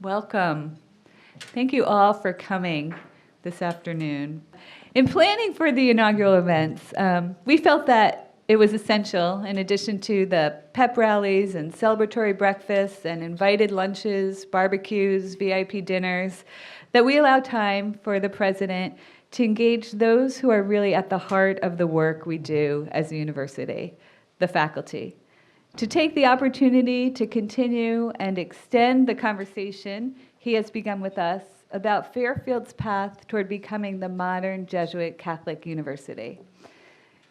Welcome. Thank you all for coming this afternoon. In planning for the inaugural events, we felt that it was essential, in addition to the pep rallies and celebratory breakfasts and invited lunches, barbecues, VIP dinners, that we allow time for the president to engage those who are really at the heart of the work we do as a university, the faculty. To take the opportunity to continue and extend the conversation he has begun with us about Fairfield's path toward becoming the modern Jesuit Catholic university.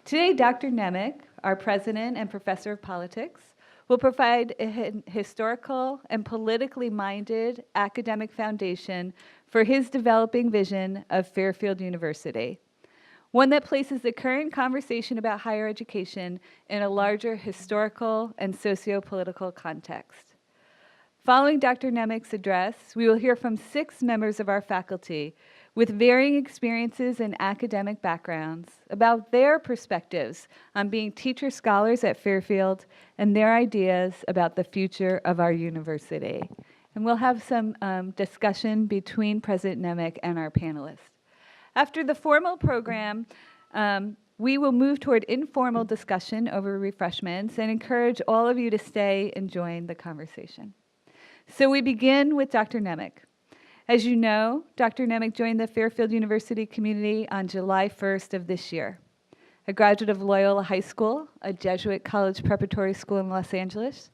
Today, Dr. Nemec, our president and professor of politics, will provide a historical and politically minded academic foundation for his developing vision of Fairfield University, one that places the current conversation about higher education in a larger historical and socio-political context. Following Dr. Nemec's address, we will hear from 6 members of our faculty with varying experiences and academic backgrounds about their perspectives on being teacher scholars at Fairfield and their ideas about the future of our university. And we'll have some discussion between President Nemec and our panelists. After the formal program, we will move toward informal discussion over refreshments and encourage all of you to stay and join the conversation. So we begin with Dr. Nemec. As you know, Dr. Nemec joined the Fairfield University community on July 1st of this year. A graduate of Loyola High School, a Jesuit college preparatory school in Los Angeles,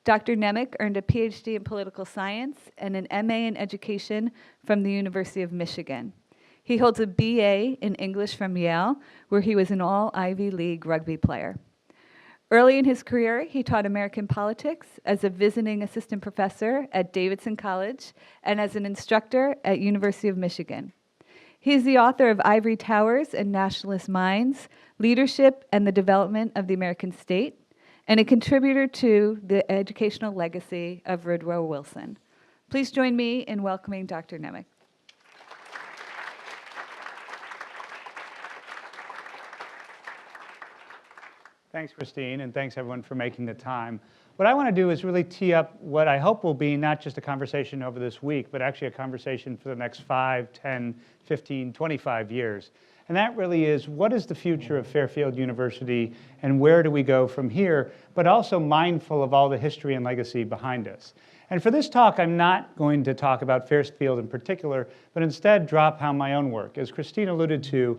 Dr. Nemec earned a PhD in political science and an MA in education from the University of Michigan. He holds a BA in English from Yale, where he was an all-Ivy League rugby player. Early in his career, he taught American politics as a visiting assistant professor at Davidson College and as an instructor at University of Michigan. He is the author of Ivory Towers and Nationalist Minds, Leadership and the Development of the American State, and a contributor to the educational legacy of Woodrow Wilson. Please join me in welcoming Dr. Nemec. Thanks, Christine, and thanks everyone for making the time. What I want to do is really tee up what I hope will be not just a conversation over this week, but actually a conversation for the next 5, 10, 15, 25 years. And that really is, what is the future of Fairfield University and where do we go from here, but also mindful of all the history and legacy behind us. And for this talk, I'm not going to talk about Fairfield in particular, but instead drop how my own work. As Christine alluded to,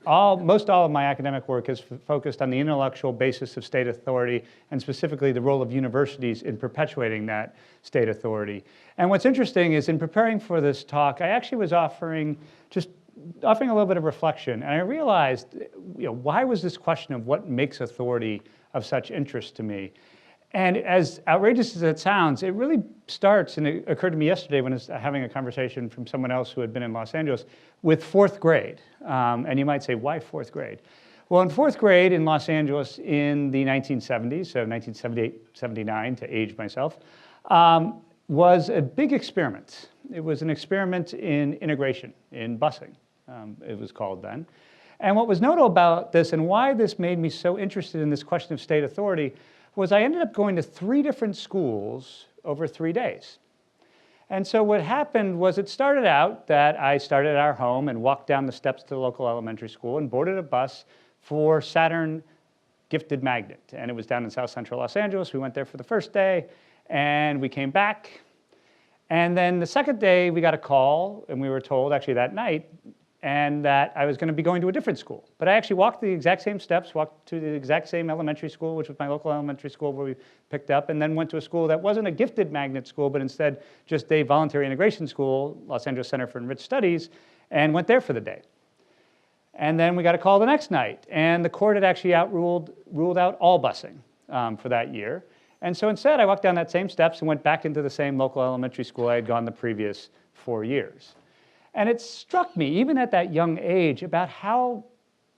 most all of my academic work is focused on the intellectual basis of state authority and specifically the role of universities in perpetuating that state authority. And what's interesting is in preparing for this talk, I actually was offering a little bit of reflection. And I realized, why was this question of what makes authority of such interest to me? And as outrageous as it sounds, it really starts, and it occurred to me yesterday when I was having a conversation from someone else who had been in Los Angeles, with 4th grade. And you might say, why 4th grade? Well, in 4th grade in Los Angeles in the 1970s, so 1978, 79 to age myself, was a big experiment. It was an experiment in integration, in busing, it was called then. And what was notable about this and why this made me so interested in this question of state authority was I ended up going to 3 different schools over 3 days. And so what happened was it started out that I started at our home and walked down the steps to the local elementary school and boarded a bus for Saturn Gifted Magnet. And it was down in South Central Los Angeles. We went there for the first day and we came back. And then the second day we got a call and we were told actually that night and that I was going to be going to a different school. But I actually walked the exact same steps, walked to the exact same elementary school, which was my local elementary school where we picked up, and then went to a school that wasn't a gifted magnet school, but instead just a voluntary integration school, Los Angeles Center for Enriched Studies, and went there for the day. And then we got a call the next night, and the court had actually ruled out all busing for that year. And so instead, I walked down that same steps and went back into the same local elementary school I had gone the previous 4 years. And it struck me, even at that young age, about how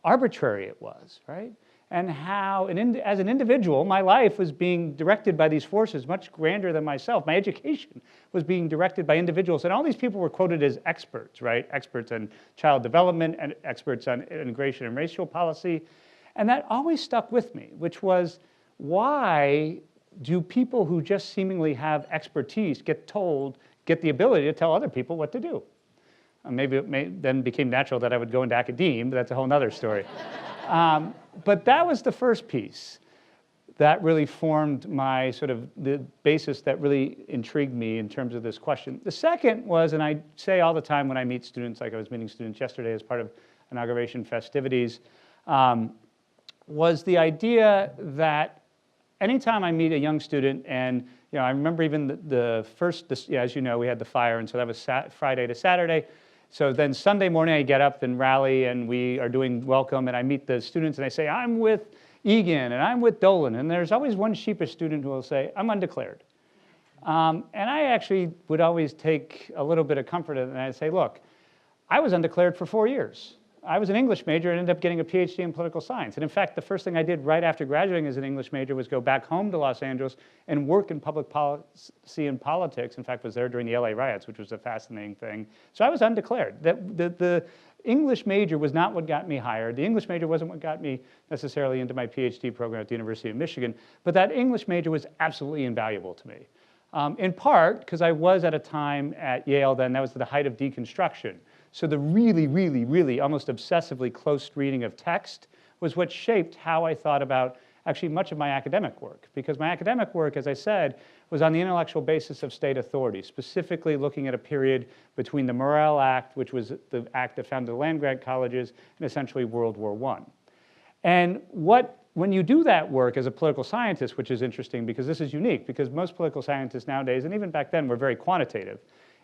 arbitrary it was, right? And how, as an individual, my life was being directed by these forces much grander than myself. My education was being directed by individuals. And all these people were quoted as experts, right? Experts on child development and experts on immigration and racial policy. And that always stuck with me, which was, why do people who just seemingly have expertise get told get the ability to tell other people what to do. Maybe it then became natural that I would go into academia, but that's a whole other story. But that was the first piece that really formed my sort of the basis that really intrigued me in terms of this question. The second was, and I say all the time when I meet students, like I was meeting students yesterday as part of inauguration festivities, was the idea that anytime I meet a young student, and I remember even the first, as you know, we had the fire, and so that was Friday to Saturday. So then Sunday morning I get up and rally, and we are doing welcome, and I meet the students, and I say, I'm with Egan, and I'm with Dolan, and there's always one sheepish student who will say, I'm undeclared. And I actually would always take a little bit of comfort in it, and I'd say, look, I was undeclared for 4 years. I was an English major and ended up getting a PhD in political science. And in fact, the first thing I did right after graduating as an English major was go back home to Los Angeles and work in public policy and politics. In fact, was there during the LA riots, which was a fascinating thing. So I was undeclared. The English major was not what got me hired. The English major wasn't what got me necessarily into my PhD program at the University of Michigan. But that English major was absolutely invaluable to me. In part because I was at a time at Yale then, that was the height of deconstruction. So the really, really, really almost obsessively close reading of text was what shaped how I thought about actually much of my academic work. Because my academic work, as I said, was on the intellectual basis of state authority, specifically looking at a period between the Morrill Act, which was the act that founded the land-grant colleges, and essentially World War I. And when you do that work as a political scientist, which is interesting because this is unique, because most political scientists nowadays, and even back then, were very quantitative.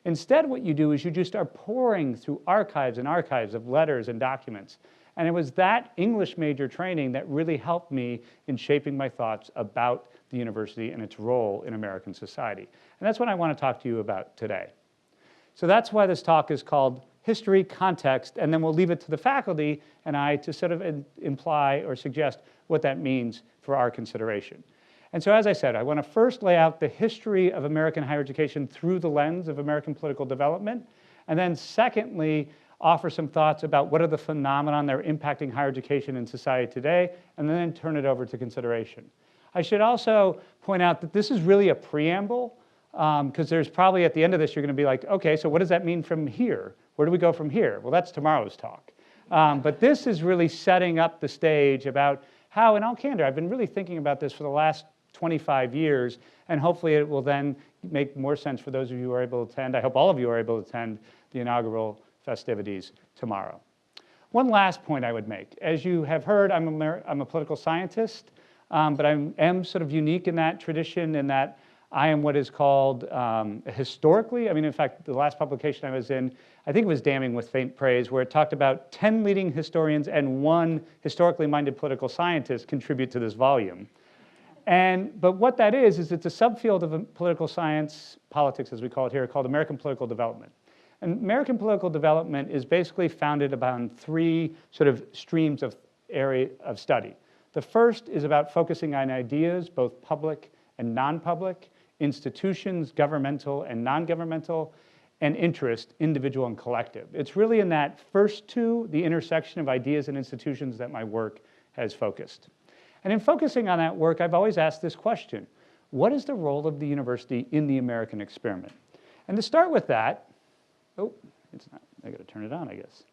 Instead, what you do is you just start pouring through archives and archives of letters and documents. And it was that English major training that really helped me in shaping my thoughts about the university and its role in American society. And that's what I want to talk to you about today. So that's why this talk is called History, Context, and then we'll leave it to the faculty and I to sort of imply or suggest what that means for our consideration. And so as I said, I want to first lay out the history of American higher education through the lens of American political development, and then secondly, offer some thoughts about what are the phenomena that are impacting higher education in society today, and then turn it over to consideration. I should also point out that this is really a preamble, because there's probably at the end of this, you're going to be like, okay, so what does that mean from here? Where do we go from here? Well, that's tomorrow's talk. But this is really setting up the stage about how, in all candor, I've been really thinking about this for the last 25 years, and hopefully it will then make more sense for those of you who are able to attend. I hope all of you are able to attend the inaugural festivities tomorrow. One last point I would make. As you have heard, I'm a political scientist, but I am sort of unique in that tradition in that I am what is called historically, in fact, the last publication I was in, I think it was Damning with Faint Praise, where it talked about 10 leading historians and 1 historically minded political scientist contribute to this volume. But what that is it's a subfield of political science, politics as we call it here, called American political development. And American political development is basically founded upon 3 sort of streams of area of study. The first is about focusing on ideas, both public and non-public, institutions, governmental and non-governmental, and interest, individual and collective. It's really in that first 2, the intersection of ideas and institutions, that my work has focused. And in focusing on that work, I've always asked this question: what is the role of the university in the American experiment? And to start with that, it's not, I got to turn it on, I guess.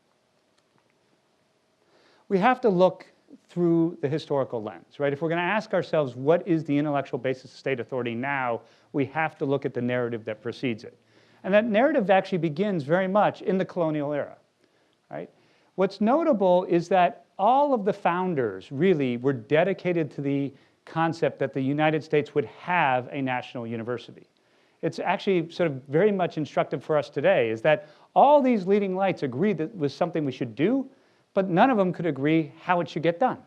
We have to look through the historical lens, right? If we're going to ask ourselves what is the intellectual basis of state authority now, we have to look at the narrative that precedes it. And that narrative actually begins very much in the colonial era, right? What's notable is that all of the founders really were dedicated to the concept that the United States would have a national university. It's actually sort of very much instructive for us today, is that all these leading lights agreed that it was something we should do, but none of them could agree how it should get done.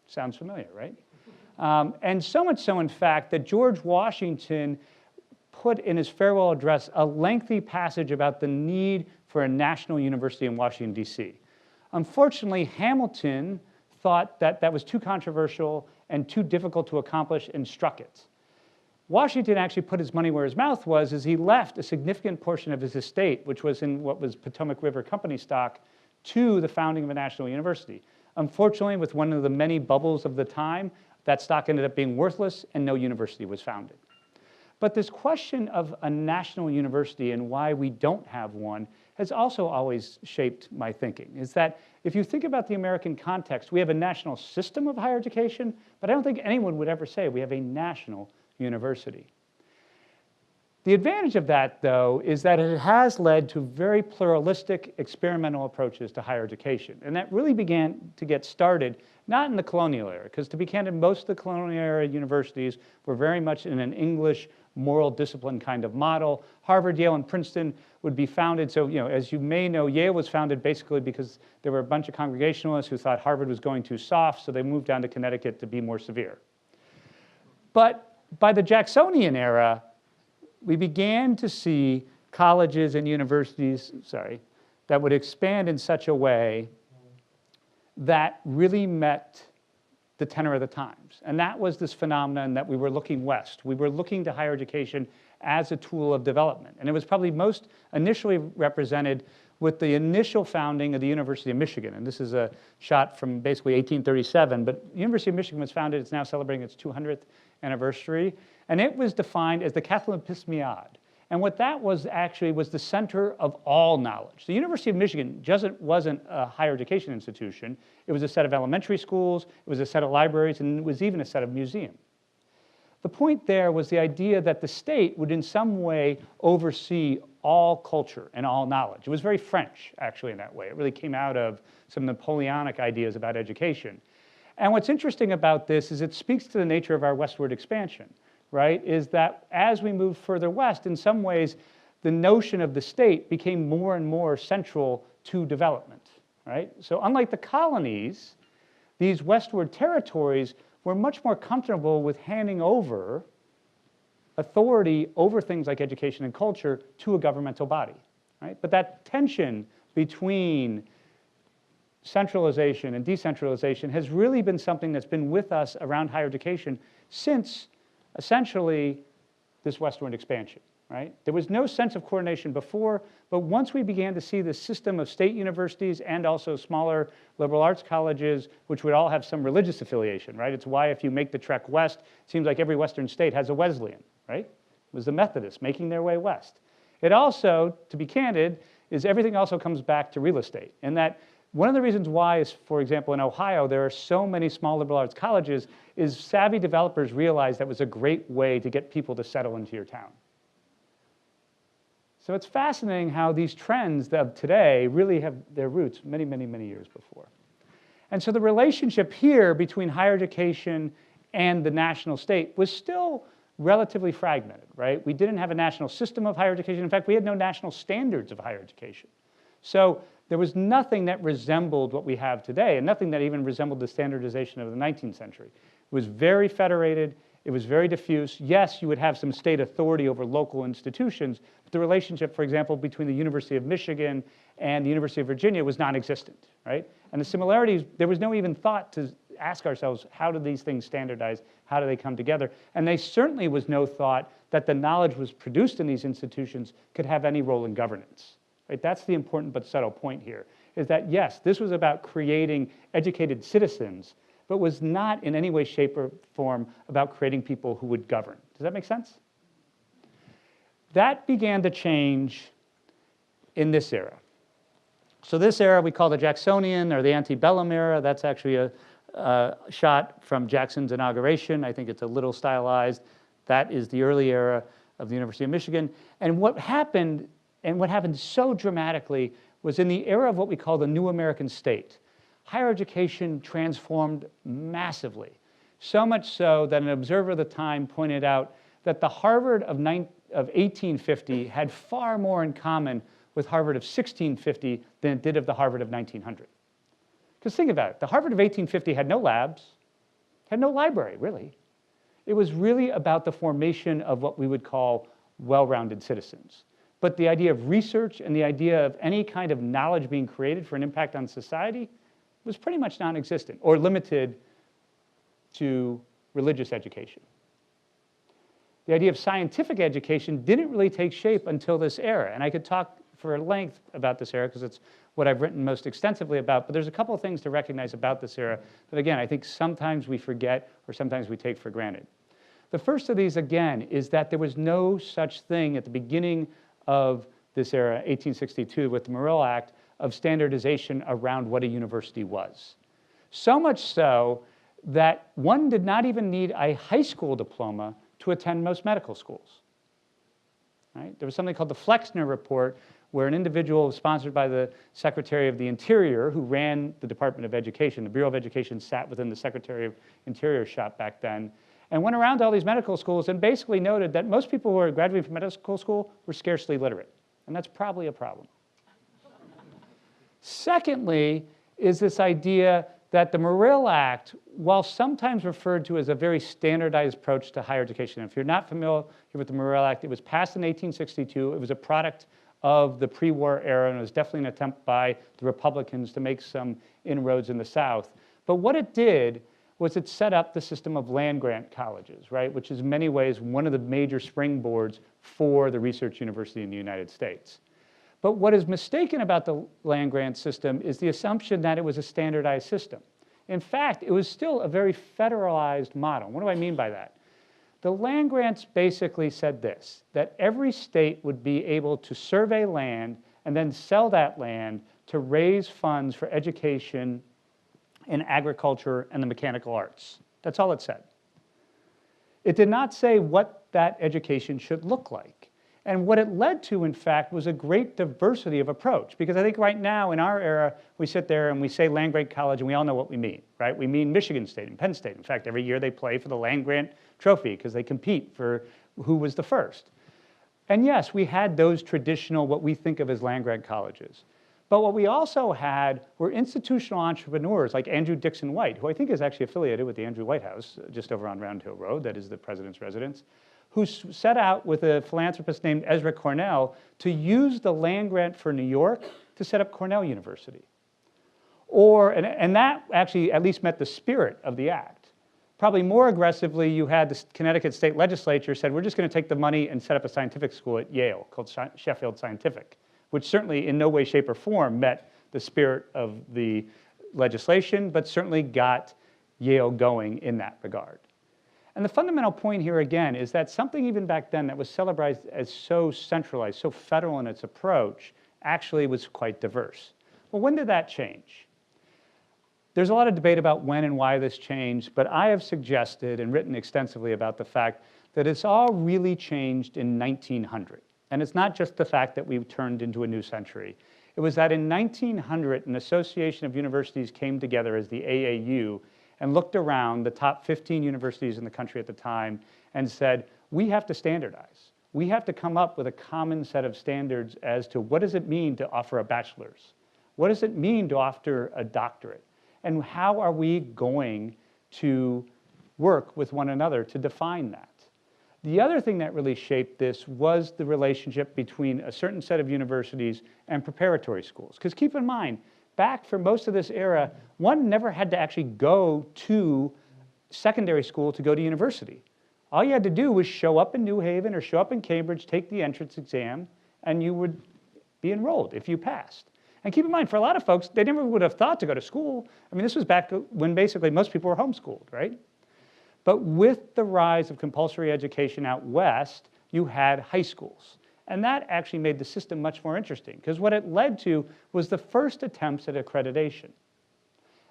Sounds familiar, right? And so much so, in fact, that George Washington put in his farewell address a lengthy passage about the need for a national university in Washington, D.C. Unfortunately, Hamilton thought that that was too controversial and too difficult to accomplish and struck it. Washington actually put his money where his mouth was, as he left a significant portion of his estate, which was in what was Potomac River Company stock, to the founding of a national university. Unfortunately, with one of the many bubbles of the time, that stock ended up being worthless and no university was founded. But this question of a national university and why we don't have one has also always shaped my thinking, is that if you think about the American context, we have a national system of higher education, but I don't think anyone would ever say we have a national university. The advantage of that, though, is that it has led to very pluralistic experimental approaches to higher education. And that really began to get started not in the colonial era, because to be candid, most of the colonial era universities were very much in an English moral discipline kind of model. Harvard, Yale, and Princeton would be founded. So, as you may know, Yale was founded basically because there were a bunch of Congregationalists who thought Harvard was going too soft, so they moved down to Connecticut to be more severe. But by the Jacksonian era, we began to see colleges and universities, that would expand in such a way that really met the tenor of the times. And that was this phenomenon that we were looking west. We were looking to higher education as a tool of development. And it was probably most initially represented with the initial founding of the University of Michigan. And this is a shot from basically 1837. But the University of Michigan was founded. It's now celebrating its 200th anniversary. And it was defined as the Catholic Episcopaliad. And what that was actually was the center of all knowledge. The University of Michigan wasn't a higher education institution. It was a set of elementary schools, it was a set of libraries, and it was even a set of museums. The point there was the idea that the state would in some way oversee all culture and all knowledge. It was very French, actually, in that way. It really came out of some Napoleonic ideas about education. And what's interesting about this is it speaks to the nature of our westward expansion, right? Is that as we move further west, in some ways, the notion of the state became more and more central to development, right? So unlike the colonies, these westward territories were much more comfortable with handing over authority over things like education and culture to a governmental body, right? But that tension between centralization and decentralization has really been something that's been with us around higher education since essentially this westward expansion, right? There was no sense of coordination before, but once we began to see the system of state universities and also smaller liberal arts colleges, which would all have some religious affiliation, right? It's why if you make the trek west, it seems like every Western state has a Wesleyan, right? It was the Methodists making their way west. It also, to be candid, is everything also comes back to real estate. And that one of the reasons why is, for example, in Ohio, there are so many small liberal arts colleges is savvy developers realized that was a great way to get people to settle into your town. So it's fascinating how these trends of today really have their roots many, many, many years before. And so the relationship here between higher education and the national state was still relatively fragmented, right? We didn't have a national system of higher education. In fact, we had no national standards of higher education. So there was nothing that resembled what we have today, and nothing that even resembled the standardization of the 19th century. It was very federated. It was very diffuse. Yes, you would have some state authority over local institutions, but the relationship, for example, between the University of Michigan and the University of Virginia was non-existent, right? And the similarities, there was no even thought to ask ourselves, how do these things standardize? How do they come together? And there certainly was no thought that the knowledge was produced in these institutions could have any role in governance. Right? That's the important but subtle point here, is that yes, this was about creating educated citizens, but was not in any way, shape, or form about creating people who would govern. Does that make sense? That began to change in this era. So this era we call the Jacksonian or the antebellum era. That's actually a shot from Jackson's inauguration. I think it's a little stylized. That is the early era of the University of Michigan. And what happened so dramatically was in the era of what we call the New American State. Higher education transformed massively, so much so that an observer of the time pointed out that the Harvard of 1850 had far more in common with Harvard of 1650 than it did of the Harvard of 1900. Because think about it, the Harvard of 1850 had no labs, had no library, really. It was really about the formation of what we would call well-rounded citizens. But the idea of research and the idea of any kind of knowledge being created for an impact on society was pretty much non-existent or limited to religious education. The idea of scientific education didn't really take shape until this era. And I could talk for length about this era because it's what I've written most extensively about. But there's a couple of things to recognize about this era that, again, I think sometimes we forget or sometimes we take for granted. The first of these, again, is that there was no such thing at the beginning of this era, 1862, with the Morrill Act, of standardization around what a university was. So much so that one did not even need a high school diploma to attend most medical schools. Right? There was something called the Flexner Report, where an individual sponsored by the Secretary of the Interior, who ran the Department of Education, the Bureau of Education sat within the Secretary of Interior shop back then, and went around to all these medical schools and basically noted that most people who were graduating from medical school were scarcely literate. And that's probably a problem. Secondly, is this idea that the Morrill Act, while sometimes referred to as a very standardized approach to higher education, if you're not familiar with the Morrill Act, it was passed in 1862. It was a product of the pre-war era, and it was definitely an attempt by the Republicans to make some inroads in the South. But what it did was it set up the system of land-grant colleges, right, which is in many ways one of the major springboards for the research university in the United States. But what is mistaken about the land-grant system is the assumption that it was a standardized system. In fact, it was still a very federalized model. What do I mean by that? The land grants basically said this, that every state would be able to survey land and then sell that land to raise funds for education in agriculture and the mechanical arts. That's all it said. It did not say what that education should look like. And what it led to, in fact, was a great diversity of approach. Because I think right now, in our era, we sit there and we say land-grant college, and we all know what we mean, right? We mean Michigan State and Penn State. In fact, every year they play for the land-grant trophy because they compete for who was the first. And yes, we had those traditional, what we think of as land-grant colleges. But what we also had were institutional entrepreneurs like Andrew Dixon White, who I think is actually affiliated with the Andrew White House, just over on Round Hill Road, that is the president's residence, who set out with a philanthropist named Ezra Cornell to use the land grant for New York to set up Cornell University. And that actually at least met the spirit of the act. Probably more aggressively, you had the Connecticut state legislature said, we're just going to take the money and set up a scientific school at Yale called Sheffield Scientific, which certainly in no way, shape, or form met the spirit of the legislation, but certainly got Yale going in that regard. And the fundamental point here, again, is that something even back then that was celebrated as so centralized, so federal in its approach, actually was quite diverse. Well, when did that change? There's a lot of debate about when and why this changed, but I have suggested and written extensively about the fact that it's all really changed in 1900. And it's not just the fact that we've turned into a new century. It was that in 1900, an association of universities came together as the AAU and looked around the top 15 universities in the country at the time and said, we have to standardize. We have to come up with a common set of standards as to what does it mean to offer a bachelor's? What does it mean to offer a doctorate? And how are we going to work with one another to define that? The other thing that really shaped this was the relationship between a certain set of universities and preparatory schools. Because keep in mind, back for most of this era, one never had to actually go to secondary school to go to university. All you had to do was show up in New Haven or show up in Cambridge, take the entrance exam, and you would be enrolled if you passed. And keep in mind, for a lot of folks, they never would have thought to go to school. I mean, this was back when basically most people were homeschooled, right? But with the rise of compulsory education out west, you had high schools. And that actually made the system much more interesting, because what it led to was the first attempts at accreditation.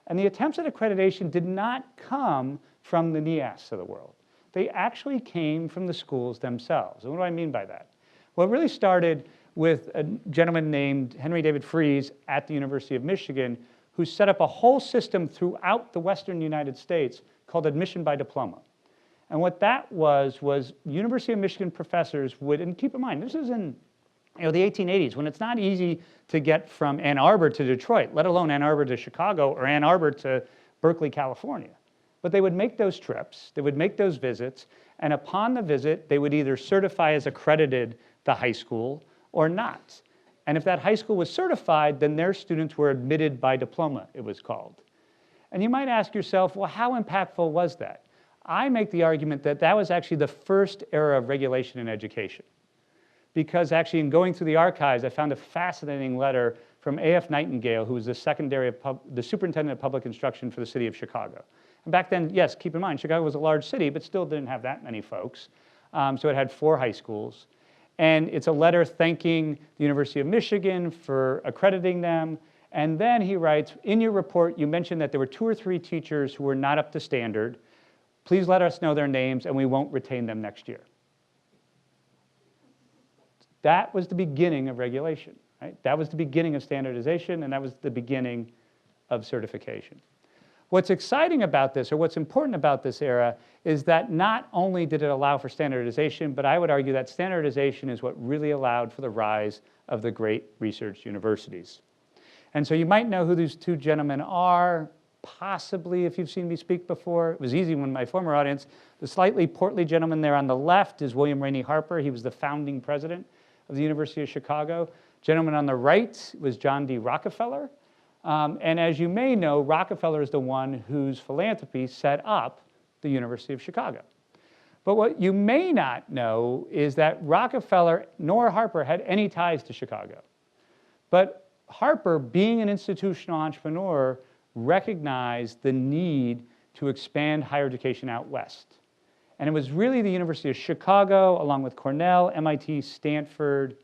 And the attempts at accreditation did not come from the NIAS of the world. They actually came from the schools themselves. And what do I mean by that? Well, it really started with a gentleman named Henry David Fries at the University of Michigan, who set up a whole system throughout the Western United States called admission by diploma. And what that was University of Michigan professors would, and keep in mind, this is in the 1880s, when it's not easy to get from Ann Arbor to Detroit, let alone Ann Arbor to Chicago or Ann Arbor to Berkeley, California. But they would make those trips, they would make those visits, and upon the visit, they would either certify as accredited the high school or not. And if that high school was certified, then their students were admitted by diploma, it was called. And you might ask yourself, well, how impactful was that? I make the argument that that was actually the first era of regulation in education. Because actually in going through the archives, I found a fascinating letter from A.F. Nightingale, who was the superintendent of public instruction for the city of Chicago. And back then, yes, keep in mind, Chicago was a large city, but still didn't have that many folks. So it had 4 high schools. And it's a letter thanking the University of Michigan for accrediting them. And then he writes, in your report, you mentioned that there were 2 or 3 teachers who were not up to standard. Please let us know their names, and we won't retain them next year. That was the beginning of regulation, right? That was the beginning of standardization, and that was the beginning of certification. What's exciting about this, or what's important about this era, is that not only did it allow for standardization, but I would argue that standardization is what really allowed for the rise of the great research universities. And so you might know who these 2 gentlemen are, possibly if you've seen me speak before. It was easy when my former audience. The slightly portly gentleman there on the left is William Rainey Harper. He was the founding president of the University of Chicago. Gentleman on the right was John D. Rockefeller. And as you may know, Rockefeller is the one whose philanthropy set up the University of Chicago. But what you may not know is that Rockefeller nor Harper had any ties to Chicago. But Harper, being an institutional entrepreneur, recognized the need to expand higher education out west. And it was really the University of Chicago, along with Cornell, MIT, Stanford,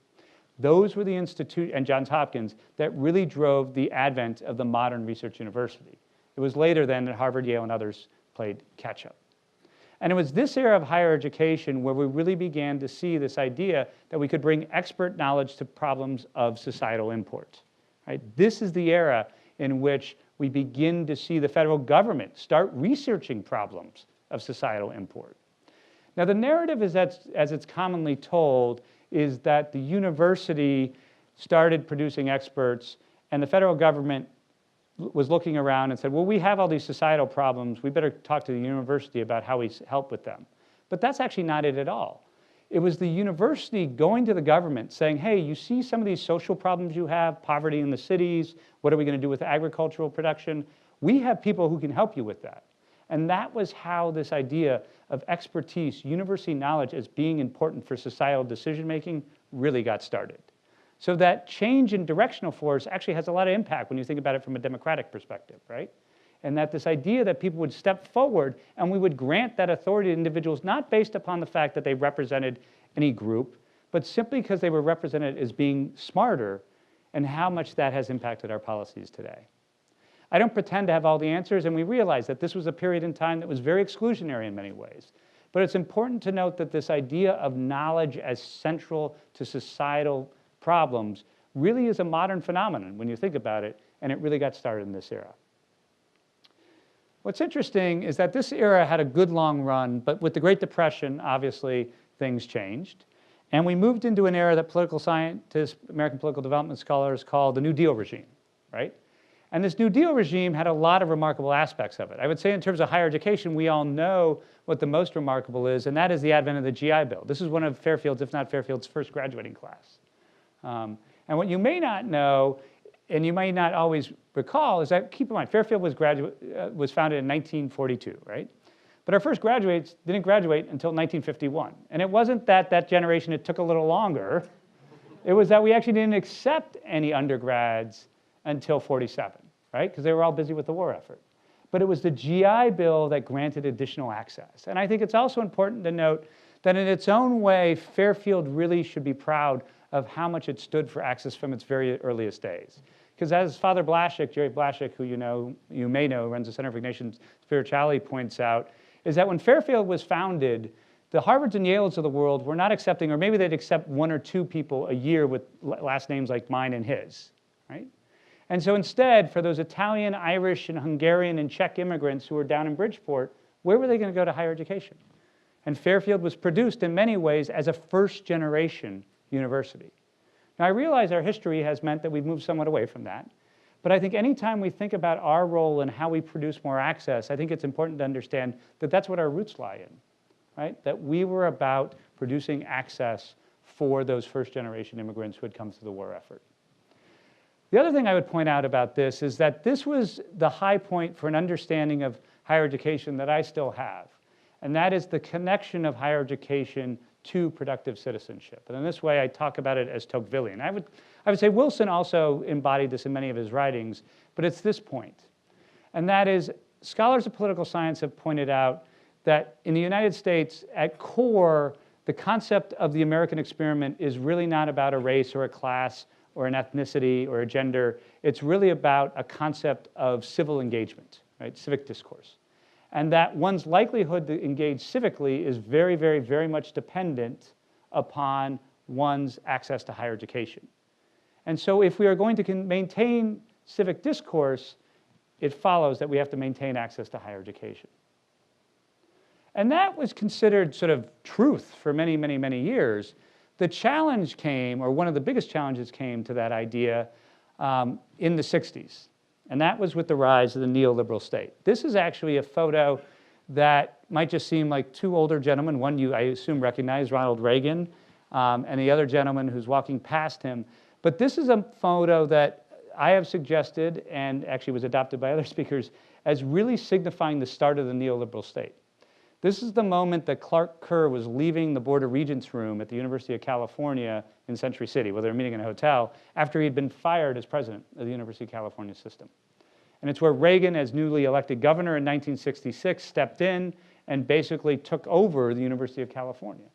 those were the institute, and Johns Hopkins, that really drove the advent of the modern research university. It was later then that Harvard, Yale, and others played catch up. And it was this era of higher education where we really began to see this idea that we could bring expert knowledge to problems of societal import. Right? This is the era in which we begin to see the federal government start researching problems of societal import. Now, the narrative is that, as it's commonly told, is that the university started producing experts, and the federal government was looking around and said, well, we have all these societal problems. We better talk to the university about how we help with them. But that's actually not it at all. It was the university going to the government saying, hey, you see some of these social problems you have, poverty in the cities, what are we going to do with agricultural production? We have people who can help you with that. And that was how this idea of expertise, university knowledge as being important for societal decision-making really got started. So that change in directional force actually has a lot of impact when you think about it from a democratic perspective, right? And that this idea that people would step forward and we would grant that authority to individuals not based upon the fact that they represented any group, but simply because they were represented as being smarter, and how much that has impacted our policies today. I don't pretend to have all the answers, and we realize that this was a period in time that was very exclusionary in many ways. But it's important to note that this idea of knowledge as central to societal problems really is a modern phenomenon when you think about it, and it really got started in this era. What's interesting is that this era had a good long run, but with the Great Depression, obviously, things changed. And we moved into an era that political scientists, American political development scholars call the New Deal regime, right? And this New Deal regime had a lot of remarkable aspects of it. I would say in terms of higher education, we all know what the most remarkable is, and that is the advent of the GI Bill. This is one of Fairfield's, if not Fairfield's, first graduating class. And what you may not know, and you may not always recall, is that, keep in mind, Fairfield was founded in 1942, right? But our first graduates didn't graduate until 1951. And it wasn't that that generation, it took a little longer. It was that we actually didn't accept any undergrads until 47, right? Because they were all busy with the war effort. But it was the GI Bill that granted additional access. And I think it's also important to note that in its own way, Fairfield really should be proud of how much it stood for access from its very earliest days. Because as Father Blaszczak, Jerry Blaszczak, who you may know, runs the Center for Ignatian Spirituality, points out, is that when Fairfield was founded, the Harvards and Yales of the world were not accepting, or maybe they'd accept 1 or 2 people a year with last names like mine and his, right? And so instead, for those Italian, Irish, and Hungarian, and Czech immigrants who were down in Bridgeport, where were they going to go to higher education? And Fairfield was produced in many ways as a first-generation university. Now, I realize our history has meant that we've moved somewhat away from that. But I think anytime we think about our role and how we produce more access, I think it's important to understand that that's what our roots lie in, right? That we were about producing access for those first-generation immigrants who had come through the war effort. The other thing I would point out about this is that this was the high point for an understanding of higher education that I still have. And that is the connection of higher education to productive citizenship. And in this way, I talk about it as Tocquevillian. I would say Wilson also embodied this in many of his writings, but it's this point. And that is, scholars of political science have pointed out that in the United States, at core, the concept of the American experiment is really not about a race or a class or an ethnicity or a gender. It's really about a concept of civil engagement, right? Civic discourse. And that one's likelihood to engage civically is very, very, very much dependent upon one's access to higher education. And so if we are going to maintain civic discourse, it follows that we have to maintain access to higher education. And that was considered sort of truth for many, many, many years. The challenge came, or one of the biggest challenges came to that idea in the 60s. And that was with the rise of the neoliberal state. This is actually a photo that might just seem like two older gentlemen. One you, I assume, recognize, Ronald Reagan, and the other gentleman who's walking past him. But this is a photo that I have suggested, and actually was adopted by other speakers, as really signifying the start of the neoliberal state. This is the moment that Clark Kerr was leaving the Board of Regents room at the University of California in Century City, where they were meeting in a hotel, after he'd been fired as president of the University of California system. And it's where Reagan, as newly elected governor in 1966, stepped in and basically took over the University of California.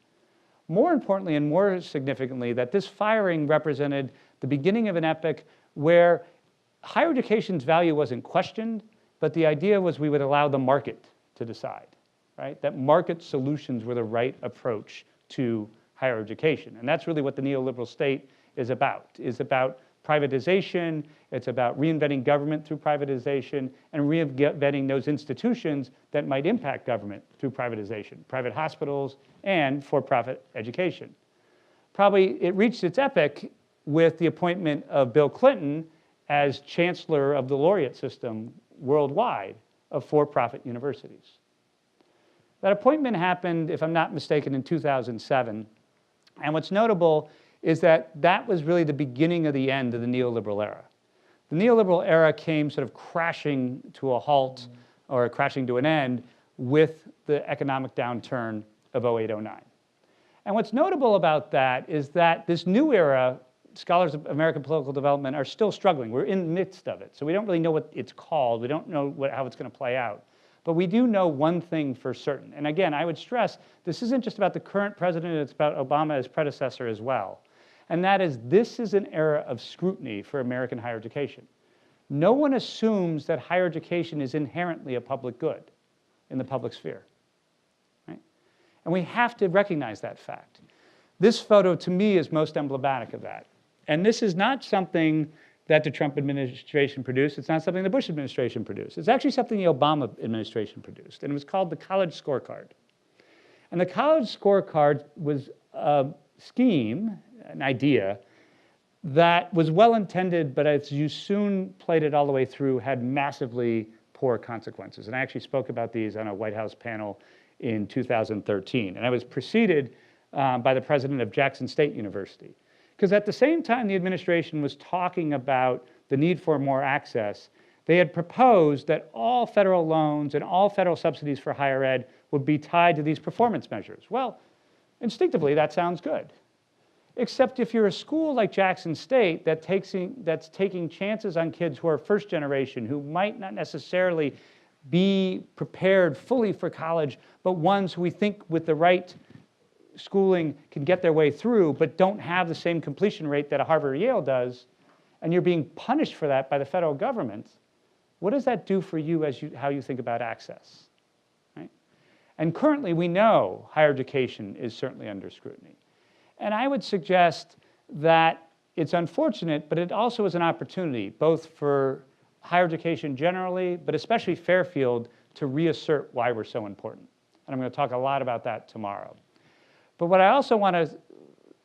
More importantly and more significantly, that this firing represented the beginning of an epoch where higher education's value wasn't questioned, but the idea was we would allow the market to decide, right? That market solutions were the right approach to higher education. And that's really what the neoliberal state is about privatization, it's about reinventing government through privatization, and reinventing those institutions that might impact government through privatization, private hospitals and for-profit education. Probably it reached its epic with the appointment of Bill Clinton as chancellor of the laureate system worldwide of for-profit universities. That appointment happened, if I'm not mistaken, in 2007. And what's notable is that that was really the beginning of the end of the neoliberal era. The neoliberal era came sort of crashing to a halt or crashing to an end with the economic downturn of 08-09. And what's notable about that is that this new era, scholars of American political development are still struggling. We're in the midst of it. So we don't really know what it's called. We don't know how it's going to play out. But we do know one thing for certain. And again, I would stress, this isn't just about the current president, it's about Obama as predecessor as well. And that is, this is an era of scrutiny for American higher education. No one assumes that higher education is inherently a public good in the public sphere, right? And we have to recognize that fact. This photo, to me, is most emblematic of that. And this is not something that the Trump administration produced. It's not something the Bush administration produced. It's actually something the Obama administration produced. And it was called the College Scorecard. And the College Scorecard was a scheme, an idea, that was well-intended, but as you soon played it all the way through, had massively poor consequences. And I actually spoke about these on a White House panel in 2013. And I was preceded by the president of Jackson State University. Because at the same time the administration was talking about the need for more access, they had proposed that all federal loans and all federal subsidies for higher ed would be tied to these performance measures. Well, instinctively, that sounds good. Except if you're a school like Jackson State that's taking chances on kids who are first generation, who might not necessarily be prepared fully for college, but ones who we think with the right schooling can get their way through, but don't have the same completion rate that a Harvard or Yale does, and you're being punished for that by the federal government, what does that do for you as how you think about access, right? And currently, we know higher education is certainly under scrutiny. And I would suggest that it's unfortunate, but it also is an opportunity, both for higher education generally, but especially Fairfield, to reassert why we're so important. And I'm going to talk a lot about that tomorrow. But what I also want to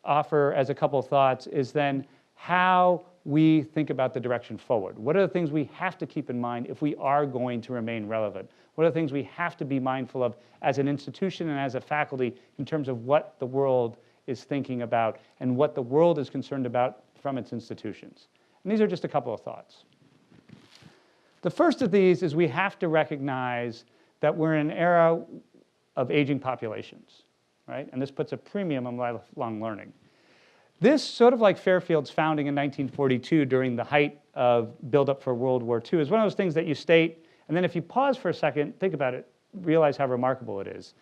offer as a couple of thoughts is then how we think about the direction forward. What are the things we have to keep in mind if we are going to remain relevant? What are the things we have to be mindful of as an institution and as a faculty in terms of what the world is thinking about and what the world is concerned about from its institutions? And these are just a couple of thoughts. The first of these is we have to recognize that we're in an era of aging populations, right? And this puts a premium on lifelong learning. This, sort of like Fairfield's founding in 1942 during the height of buildup for World War II, is one of those things that you state And then if you pause for a second, think about it, realize how remarkable it is.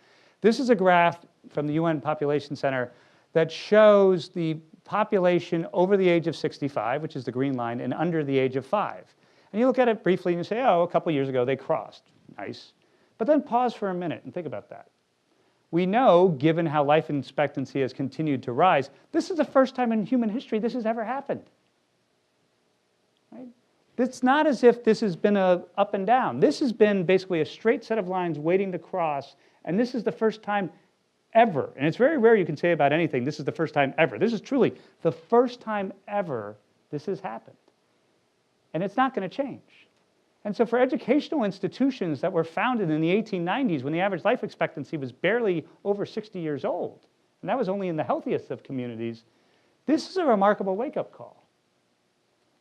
This is a graph from the UN Population Center that shows the population over the age of 65, which is the green line, and under the age of 5. And you look at it briefly and you say, oh, a couple years ago they crossed. Nice. But then pause for a minute and think about that. We know, given how life expectancy has continued to rise, this is the first time in human history this has ever happened. Right? It's not as if this has been a up and down. This has been basically a straight set of lines waiting to cross, and this is the first time ever. And it's very rare you can say about anything, this is the first time ever. This is truly the first time ever this has happened. And it's not going to change. And so for educational institutions that were founded in the 1890s when the average life expectancy was barely over 60 years old, and that was only in the healthiest of communities, this is a remarkable wake-up call.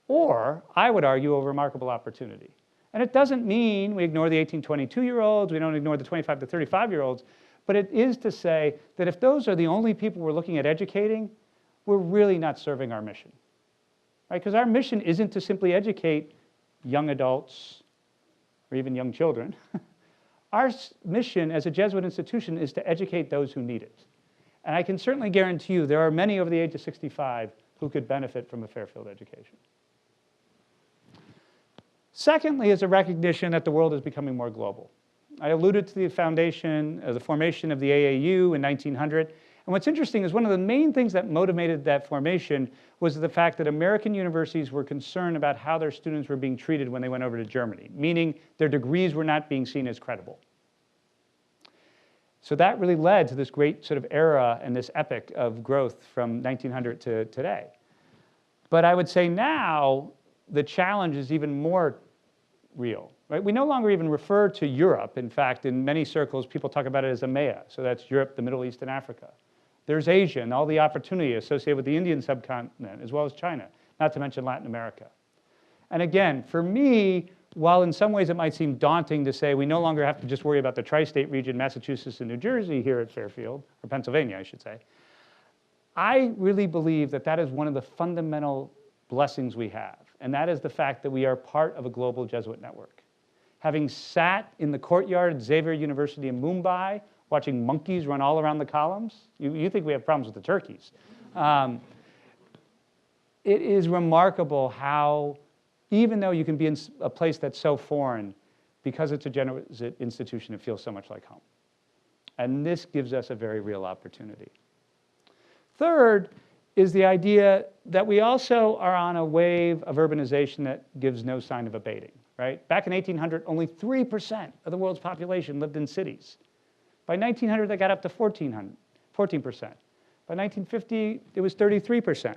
Or, I would argue, a remarkable opportunity. And it doesn't mean we ignore the 18, 22-year-olds, we don't ignore the 25 to 35-year-olds, but it is to say that if those are the only people we're looking at educating, we're really not serving our mission. Right? Because our mission isn't to simply educate young adults or even young children. Our mission as a Jesuit institution is to educate those who need it. And I can certainly guarantee you there are many over the age of 65 who could benefit from a Fairfield education. Secondly is a recognition that the world is becoming more global. I alluded to the formation of the AAU in 1900. And what's interesting is one of the main things that motivated that formation was the fact that American universities were concerned about how their students were being treated when they went over to Germany, meaning their degrees were not being seen as credible. So that really led to this great sort of era and this epic of growth from 1900 to today. But I would say now the challenge is even more real. Right? We no longer even refer to Europe. In fact, in many circles, people talk about it as EMEA. So that's Europe, the Middle East, and Africa. There's Asia and all the opportunity associated with the Indian subcontinent, as well as China, not to mention Latin America. And again, for me, while in some ways it might seem daunting to say we no longer have to just worry about the tri-state region, Massachusetts and New Jersey here at Fairfield, or Pennsylvania, I should say, I really believe that that is one of the fundamental blessings we have. And that is the fact that we are part of a global Jesuit network. Having sat in the courtyard at Xavier University in Mumbai, watching monkeys run all around the columns, you think we have problems with the turkeys. It is remarkable how, even though you can be in a place that's so foreign, because it's a Jesuit institution, it feels so much like home. And this gives us a very real opportunity. Third is the idea that we also are on a wave of urbanization that gives no sign of abating. Right? Back in 1800, only 3% of the world's population lived in cities. By 1900, that got up to 14%. By 1950, it was 33%.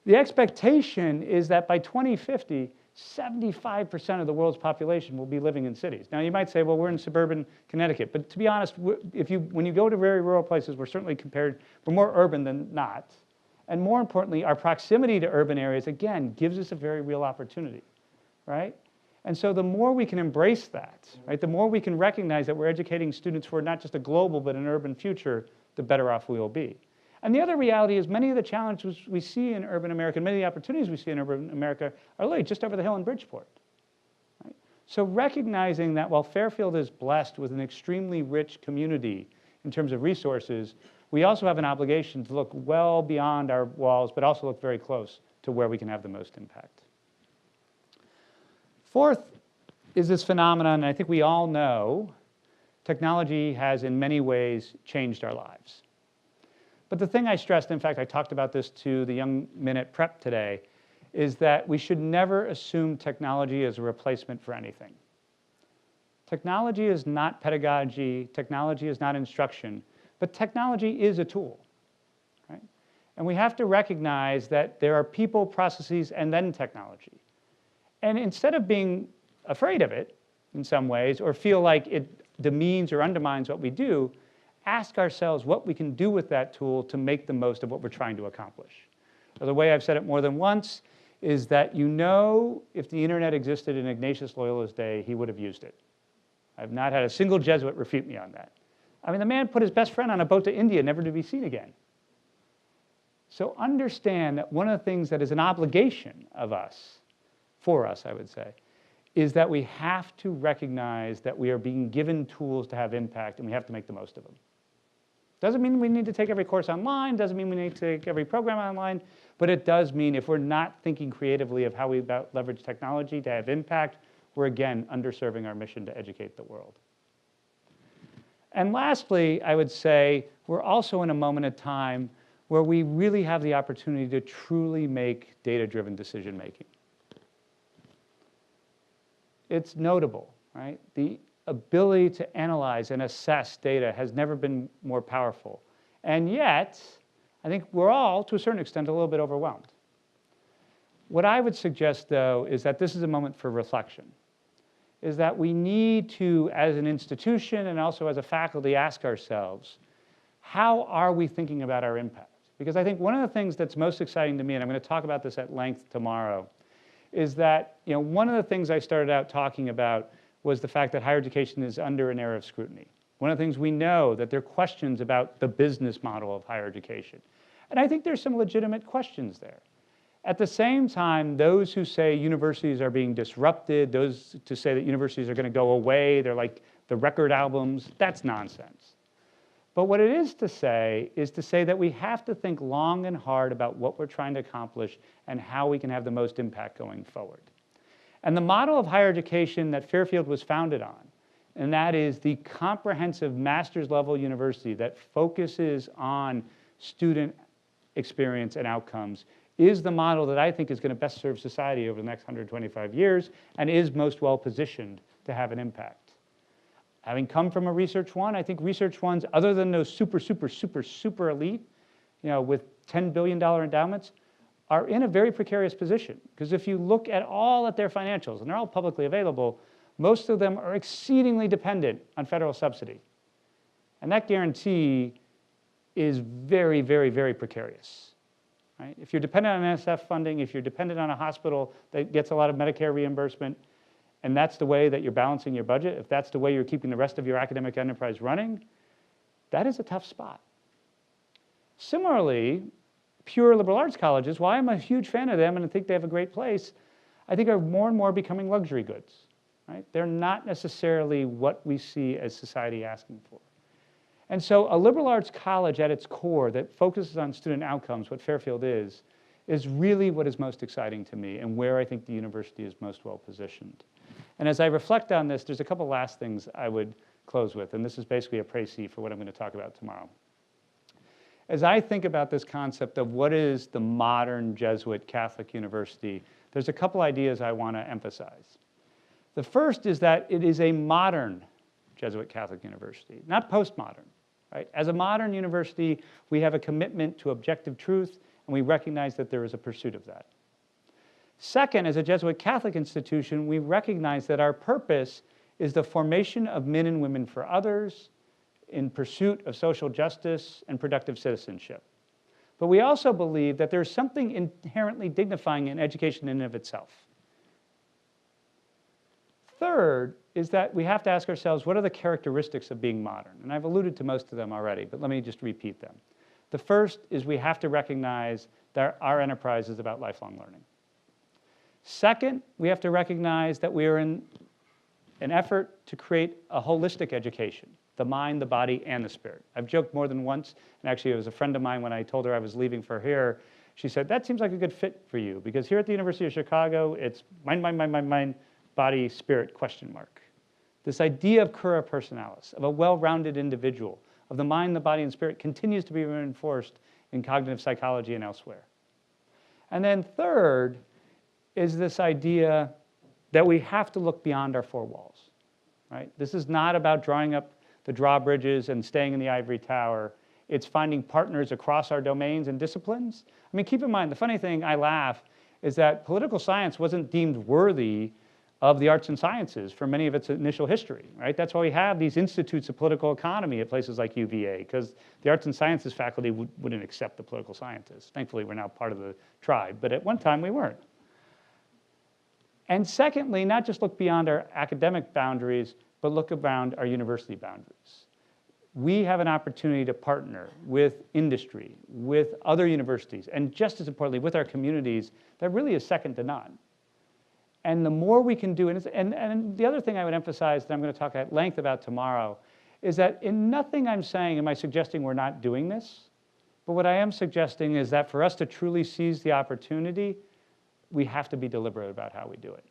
The expectation is that by 2050, 75% of the world's population will be living in cities. Now, you might say, well, we're in suburban Connecticut. But to be honest, when you go to very rural places, we're more urban than not. And more importantly, our proximity to urban areas, again, gives us a very real opportunity. Right? And so the more we can embrace that, right, the more we can recognize that we're educating students for not just a global but an urban future, the better off we will be. And the other reality is many of the challenges we see in urban America, many of the opportunities we see in urban America are really just over the hill in Bridgeport. Right? So recognizing that while Fairfield is blessed with an extremely rich community in terms of resources, we also have an obligation to look well beyond our walls, but also look very close to where we can have the most impact. Fourth is this phenomenon, and I think we all know, technology has in many ways changed our lives. But the thing I stressed, in fact, I talked about this to the Young Men at Prep today, is that we should never assume technology as a replacement for anything. Technology is not pedagogy, technology is not instruction, but technology is a tool. Right? And we have to recognize that there are people, processes, and then technology. And instead of being afraid of it in some ways, or feel like it demeans or undermines what we do, ask ourselves what we can do with that tool to make the most of what we're trying to accomplish. So the way I've said it more than once is that if the internet existed in Ignatius Loyola's day, he would have used it. I've not had a single Jesuit refute me on that. I mean, the man put his best friend on a boat to India, never to be seen again. So understand that one of the things that is an obligation of us, for us, I would say, is that we have to recognize that we are being given tools to have impact, and we have to make the most of them. Doesn't mean we need to take every course online, doesn't mean we need to take every program online, but it does mean if we're not thinking creatively of how we leverage technology to have impact, we're again underserving our mission to educate the world. And lastly, I would say we're also in a moment of time where we really have the opportunity to truly make data-driven decision making. It's notable, right? The ability to analyze and assess data has never been more powerful. And yet, I think we're all, to a certain extent, a little bit overwhelmed. What I would suggest, though, is that this is a moment for reflection, is that we need to, as an institution and also as a faculty, ask ourselves, how are we thinking about our impact? Because I think one of the things that's most exciting to me, and I'm going to talk about this at length tomorrow, is that one of the things I started out talking about was the fact that higher education is under an era of scrutiny. One of the things we know that there are questions about the business model of higher education. And I think there's some legitimate questions there. At the same time, those who say universities are being disrupted, those who say that universities are going to go away, they're like the record albums, that's nonsense. But what it is to say that we have to think long and hard about what we're trying to accomplish and how we can have the most impact going forward. And the model of higher education that Fairfield was founded on, and that is the comprehensive master's level university that focuses on student experience and outcomes, is the model that I think is going to best serve society over the next 125 years and is most well positioned to have an impact. Having come from a Research One, I think Research Ones, other than those super elite, with $10 billion endowments, are in a very precarious position. Because if you look at their financials, and they're all publicly available, most of them are exceedingly dependent on federal subsidy. And that guarantee is very, very, very precarious. Right? If you're dependent on NSF funding, if you're dependent on a hospital that gets a lot of Medicare reimbursement, and that's the way that you're balancing your budget, if that's the way you're keeping the rest of your academic enterprise running, that is a tough spot. Similarly, pure liberal arts colleges, while I'm a huge fan of them and I think they have a great place, I think are more and more becoming luxury goods. Right? They're not necessarily what we see as society asking for. And so a liberal arts college at its core that focuses on student outcomes, what Fairfield is really what is most exciting to me and where I think the university is most well positioned. And as I reflect on this, there's a couple last things I would close with, and this is basically a précis for what I'm going to talk about tomorrow. As I think about this concept of what is the modern Jesuit Catholic university, there's a couple ideas I want to emphasize. The first is that it is a modern Jesuit Catholic university, not postmodern. Right? As a modern university, we have a commitment to objective truth, and we recognize that there is a pursuit of that. Second, as a Jesuit Catholic institution, we recognize that our purpose is the formation of men and women for others in pursuit of social justice and productive citizenship. But we also believe that there's something inherently dignifying in education in and of itself. Third is that we have to ask ourselves, what are the characteristics of being modern? And I've alluded to most of them already, but let me just repeat them. The first is we have to recognize that our enterprise is about lifelong learning. Second, we have to recognize that we are in an effort to create a holistic education, the mind, the body, and the spirit. I've joked more than once, and actually it was a friend of mine when I told her I was leaving for here, she said, that seems like a good fit for you, because here at the University of Chicago, it's mind, body, spirit, question mark. This idea of cura personalis, of a well-rounded individual, of the mind, the body, and spirit continues to be reinforced in cognitive psychology and elsewhere. And then third is this idea that we have to look beyond our four walls. Right? This is not about drawing up the drawbridges and staying in the ivory tower. It's finding partners across our domains and disciplines. I mean, keep in mind, the funny thing, I laugh, is that political science wasn't deemed worthy of the arts and sciences for many of its initial history, right? That's why we have these institutes of political economy at places like UVA, because the arts and sciences faculty wouldn't accept the political scientists. Thankfully, we're now part of the tribe, but at one time we weren't. And secondly, not just look beyond our academic boundaries, but look around our university boundaries. We have an opportunity to partner with industry, with other universities, and just as importantly, with our communities that really is second to none. And the more we can do, and the other thing I would emphasize that I'm going to talk at length about tomorrow is that in nothing I'm saying am I suggesting we're not doing this. But what I am suggesting is that for us to truly seize the opportunity, we have to be deliberate about how we do it.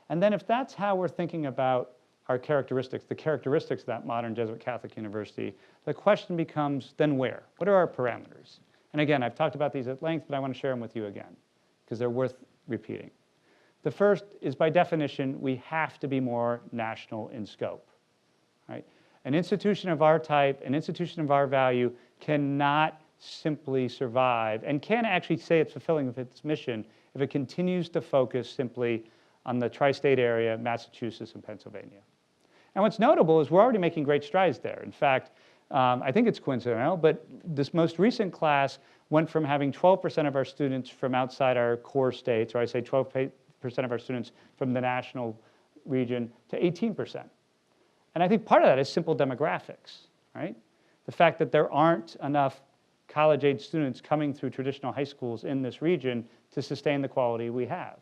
And then if that's how we're thinking about our characteristics, the characteristics of that modern Jesuit Catholic university, the question becomes, then where? What are our parameters? And again, I've talked about these at length, but I want to share them with you again, because they're worth repeating. The first is, by definition, we have to be more national in scope. Right? An institution of our type, an institution of our value, cannot simply survive and can't actually say it's fulfilling of its mission if it continues to focus simply on the tri-state area, Massachusetts and Pennsylvania. And what's notable is we're already making great strides there. In fact, I think it's coincidental, but this most recent class went from having 12% of our students from outside our core states, or I say 12% of our students from the national region, to 18%. And I think part of that is simple demographics, right? The fact that there aren't enough college-age students coming through traditional high schools in this region to sustain the quality we have.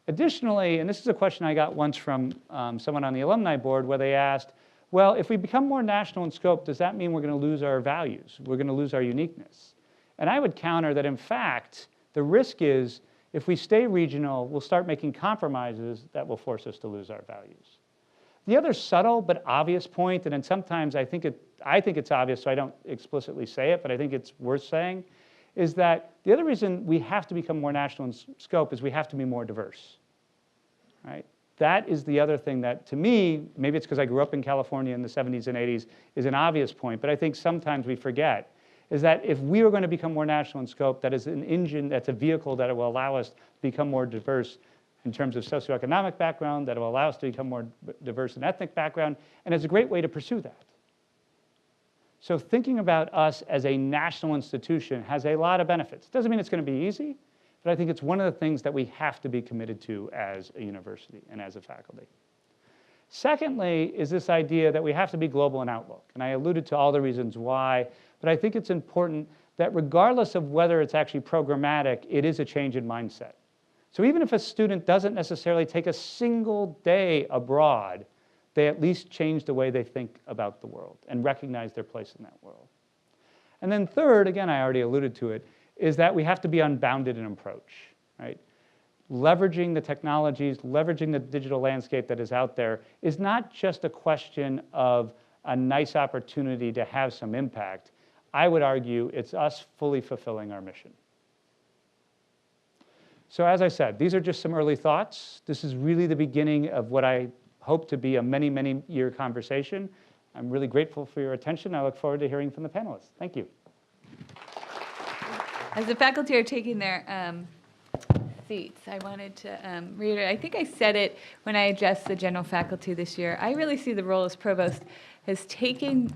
Additionally, and this is a question I got once from someone on the alumni board where they asked, well, if we become more national in scope, does that mean we're going to lose our values? We're going to lose our uniqueness? And I would counter that, in fact, the risk is if we stay regional, we'll start making compromises that will force us to lose our values. The other subtle but obvious point, and then sometimes I think it's obvious, so I don't explicitly say it, but I think it's worth saying, is that the other reason we have to become more national in scope is we have to be more diverse. Right? That is the other thing that, to me, maybe it's because I grew up in California in the 70s and 80s, is an obvious point, but I think sometimes we forget, is that if we are going to become more national in scope, that is an engine, that's a vehicle that will allow us to become more diverse in terms of socioeconomic background, that will allow us to become more diverse in ethnic background, and it's a great way to pursue that. So thinking about us as a national institution has a lot of benefits. Doesn't mean it's going to be easy, but I think it's one of the things that we have to be committed to as a university and as a faculty. Secondly is this idea that we have to be global in outlook. And I alluded to all the reasons why, but I think it's important that regardless of whether it's actually programmatic, it is a change in mindset. So even if a student doesn't necessarily take a single day abroad, they at least change the way they think about the world and recognize their place in that world. And then third, again, I already alluded to it, is that we have to be unbounded in approach, right? Leveraging the technologies, leveraging the digital landscape that is out there is not just a question of a nice opportunity to have some impact. I would argue it's us fully fulfilling our mission. So as I said, these are just some early thoughts. This is really the beginning of what I hope to be a many, many year conversation. I'm really grateful for your attention. I look forward to hearing from the panelists. Thank you. As the faculty are taking their seats, I wanted to reiterate, I think I said it when I addressed the general faculty this year. I really see the role as provost as taking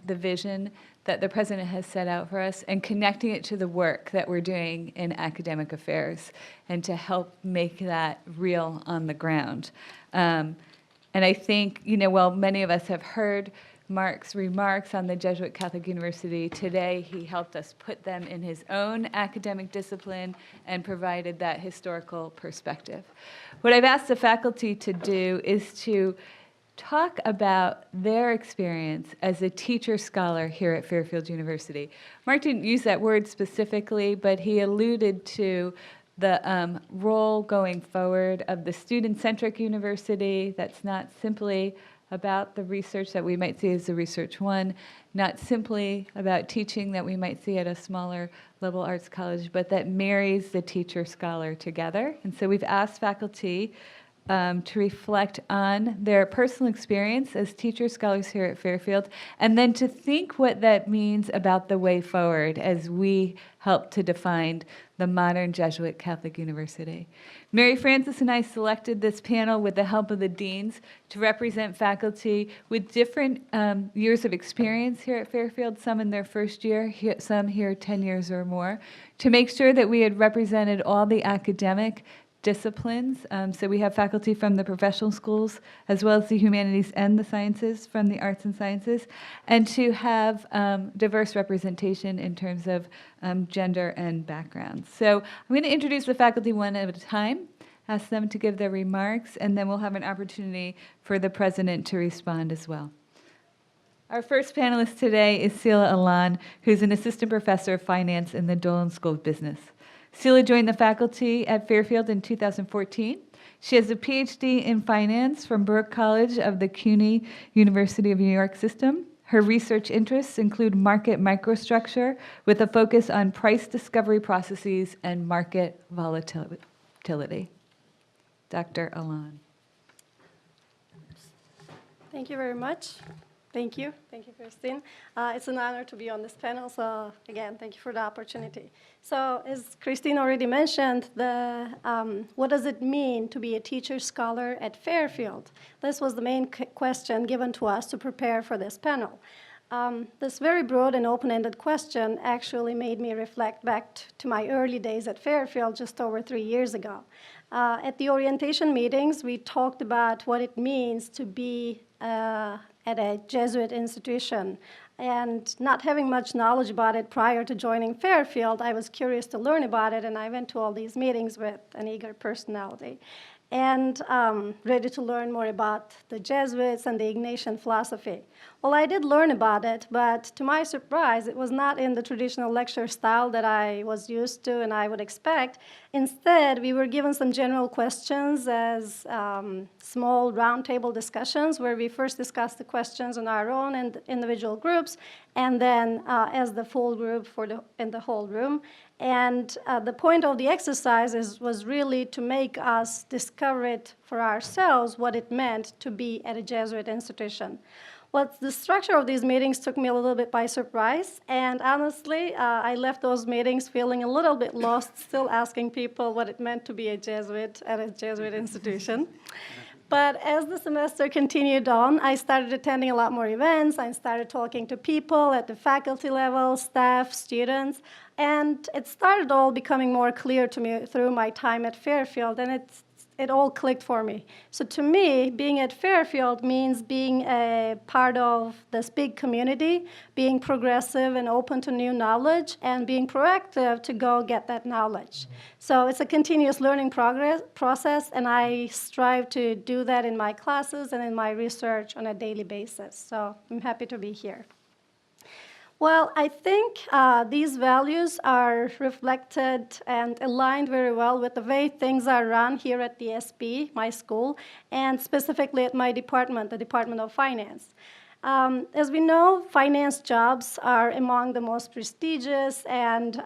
the vision that the president has set out for us and connecting it to the work that we're doing in academic affairs and to help make that real on the ground. And I think, while many of us have heard Mark's remarks on the Jesuit Catholic University today, he helped us put them in his own academic discipline and provided that historical perspective. What I've asked the faculty to do is to talk about their experience as a teacher-scholar here at Fairfield University. Mark didn't use that word specifically, but he alluded to the role going forward of the student-centric university that's not simply about the research that we might see as the Research One, not simply about teaching that we might see at a smaller liberal arts college, but that marries the teacher-scholar together. And so we've asked faculty to reflect on their personal experience as teachers, scholars here at Fairfield, and then to think what that means about the way forward as we help to define the modern Jesuit Catholic University. Mary Frances and I selected this panel with the help of the deans to represent faculty with different years of experience here at Fairfield, some in their first year, some here 10 years or more, to make sure that we had represented all the academic disciplines. So we have faculty from the professional schools, as well as the humanities and the sciences from the arts and sciences, and to have diverse representation in terms of gender and background. So I'm going to introduce the faculty one at a time, ask them to give their remarks, and then we'll have an opportunity for the president to respond as well. Our first panelist today is Sila Alan, who's an assistant professor of finance in the Dolan School of Business. Sila joined the faculty at Fairfield in 2014. She has a PhD in finance from Baruch College of the CUNY University of New York system. Her research interests include market microstructure with a focus on price discovery processes and market volatility. Dr. Alan. Thank you very much. Thank you, Christine. It's an honor to be on this panel, so again, thank you for the opportunity. So as Christine already mentioned, what does it mean to be a teacher scholar at Fairfield? This was the main question given to us to prepare for this panel. This very broad and open-ended question actually made me reflect back to my early days at Fairfield just over 3 years ago. At the orientation meetings, we talked about what it means to be at a Jesuit institution. And not having much knowledge about it prior to joining Fairfield, I was curious to learn about it, and I went to all these meetings with an eager personality and ready to learn more about the Jesuits and the Ignatian philosophy. Well, I did learn about it, but to my surprise, it was not in the traditional lecture style that I was used to and I would expect. Instead, we were given some general questions as small roundtable discussions where we first discussed the questions on our own and individual groups, and then as the full group in the whole room. And the point of the exercise was really to make us discover it for ourselves what it meant to be at a Jesuit institution. Well, the structure of these meetings took me a little bit by surprise, and honestly, I left those meetings feeling a little bit lost, still asking people what it meant to be a Jesuit at a Jesuit institution. But as the semester continued on, I started attending a lot more events. I started talking to people at the faculty level, staff, students, and it started all becoming more clear to me through my time at Fairfield, and it all clicked for me. So to me, being at Fairfield means being a part of this big community, being progressive and open to new knowledge, and being proactive to go get that knowledge. So it's a continuous learning process, and I strive to do that in my classes and in my research on a daily basis. So I'm happy to be here. Well, I think these values are reflected and aligned very well with the way things are run here at the SB, my school, and specifically at my department, the Department of Finance. As we know, finance jobs are among the most prestigious and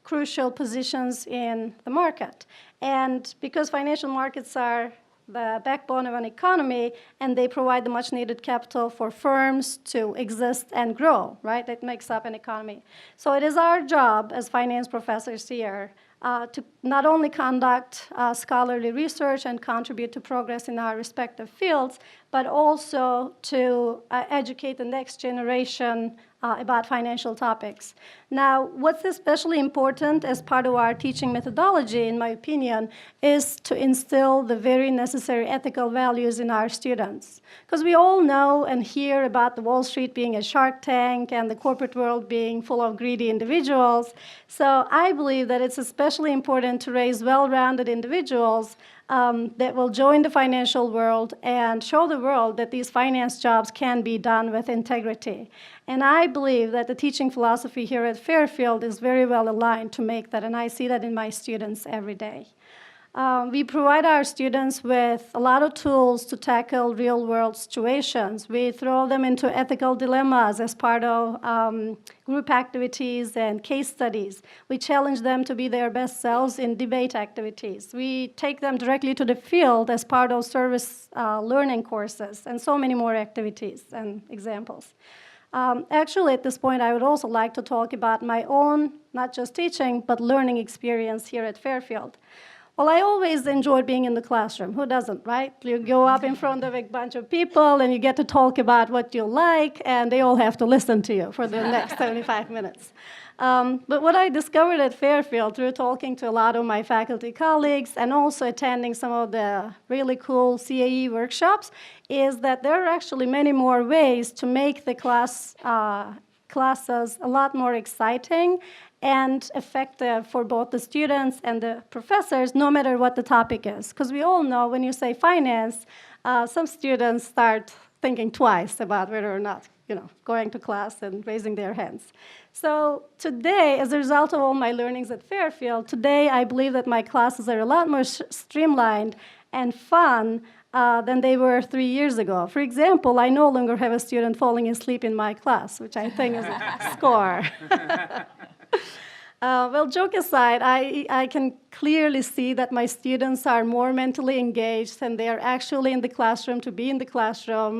crucial positions in the market. And because financial markets are the backbone of an economy, and they provide the much-needed capital for firms to exist and grow, right? That makes up an economy. So it is our job as finance professors here to not only conduct scholarly research and contribute to progress in our respective fields, but also to educate the next generation about financial topics. Now, what's especially important as part of our teaching methodology, in my opinion, is to instill the very necessary ethical values in our students. Because we all know and hear about the Wall Street being a shark tank and the corporate world being full of greedy individuals. So I believe that it's especially important to raise well-rounded individuals that will join the financial world and show the world that these finance jobs can be done with integrity. And I believe that the teaching philosophy here at Fairfield is very well aligned to make that, and I see that in my students every day. We provide our students with a lot of tools to tackle real-world situations. We throw them into ethical dilemmas as part of group activities and case studies. We challenge them to be their best selves in debate activities. We take them directly to the field as part of service learning courses, and so many more activities and examples. Actually, at this point, I would also like to talk about my own, not just teaching, but learning experience here at Fairfield. Well, I always enjoyed being in the classroom. Who doesn't, right? You go up in front of a bunch of people, and you get to talk about what you like, and they all have to listen to you for the next 75 minutes. But what I discovered at Fairfield through talking to a lot of my faculty colleagues and also attending some of the really cool CAE workshops is that there are actually many more ways to make the class classes a lot more exciting and effective for both the students and the professors, no matter what the topic is. Because we all know when you say finance, some students start thinking twice about whether or not going to class and raising their hands. So today, as a result of all my learnings at Fairfield, today I believe that my classes are a lot more streamlined and fun than they were 3 years ago. For example, I no longer have a student falling asleep in my class, which I think is a score. Well, joke aside, I can clearly see that my students are more mentally engaged and they are actually in the classroom to be in the classroom,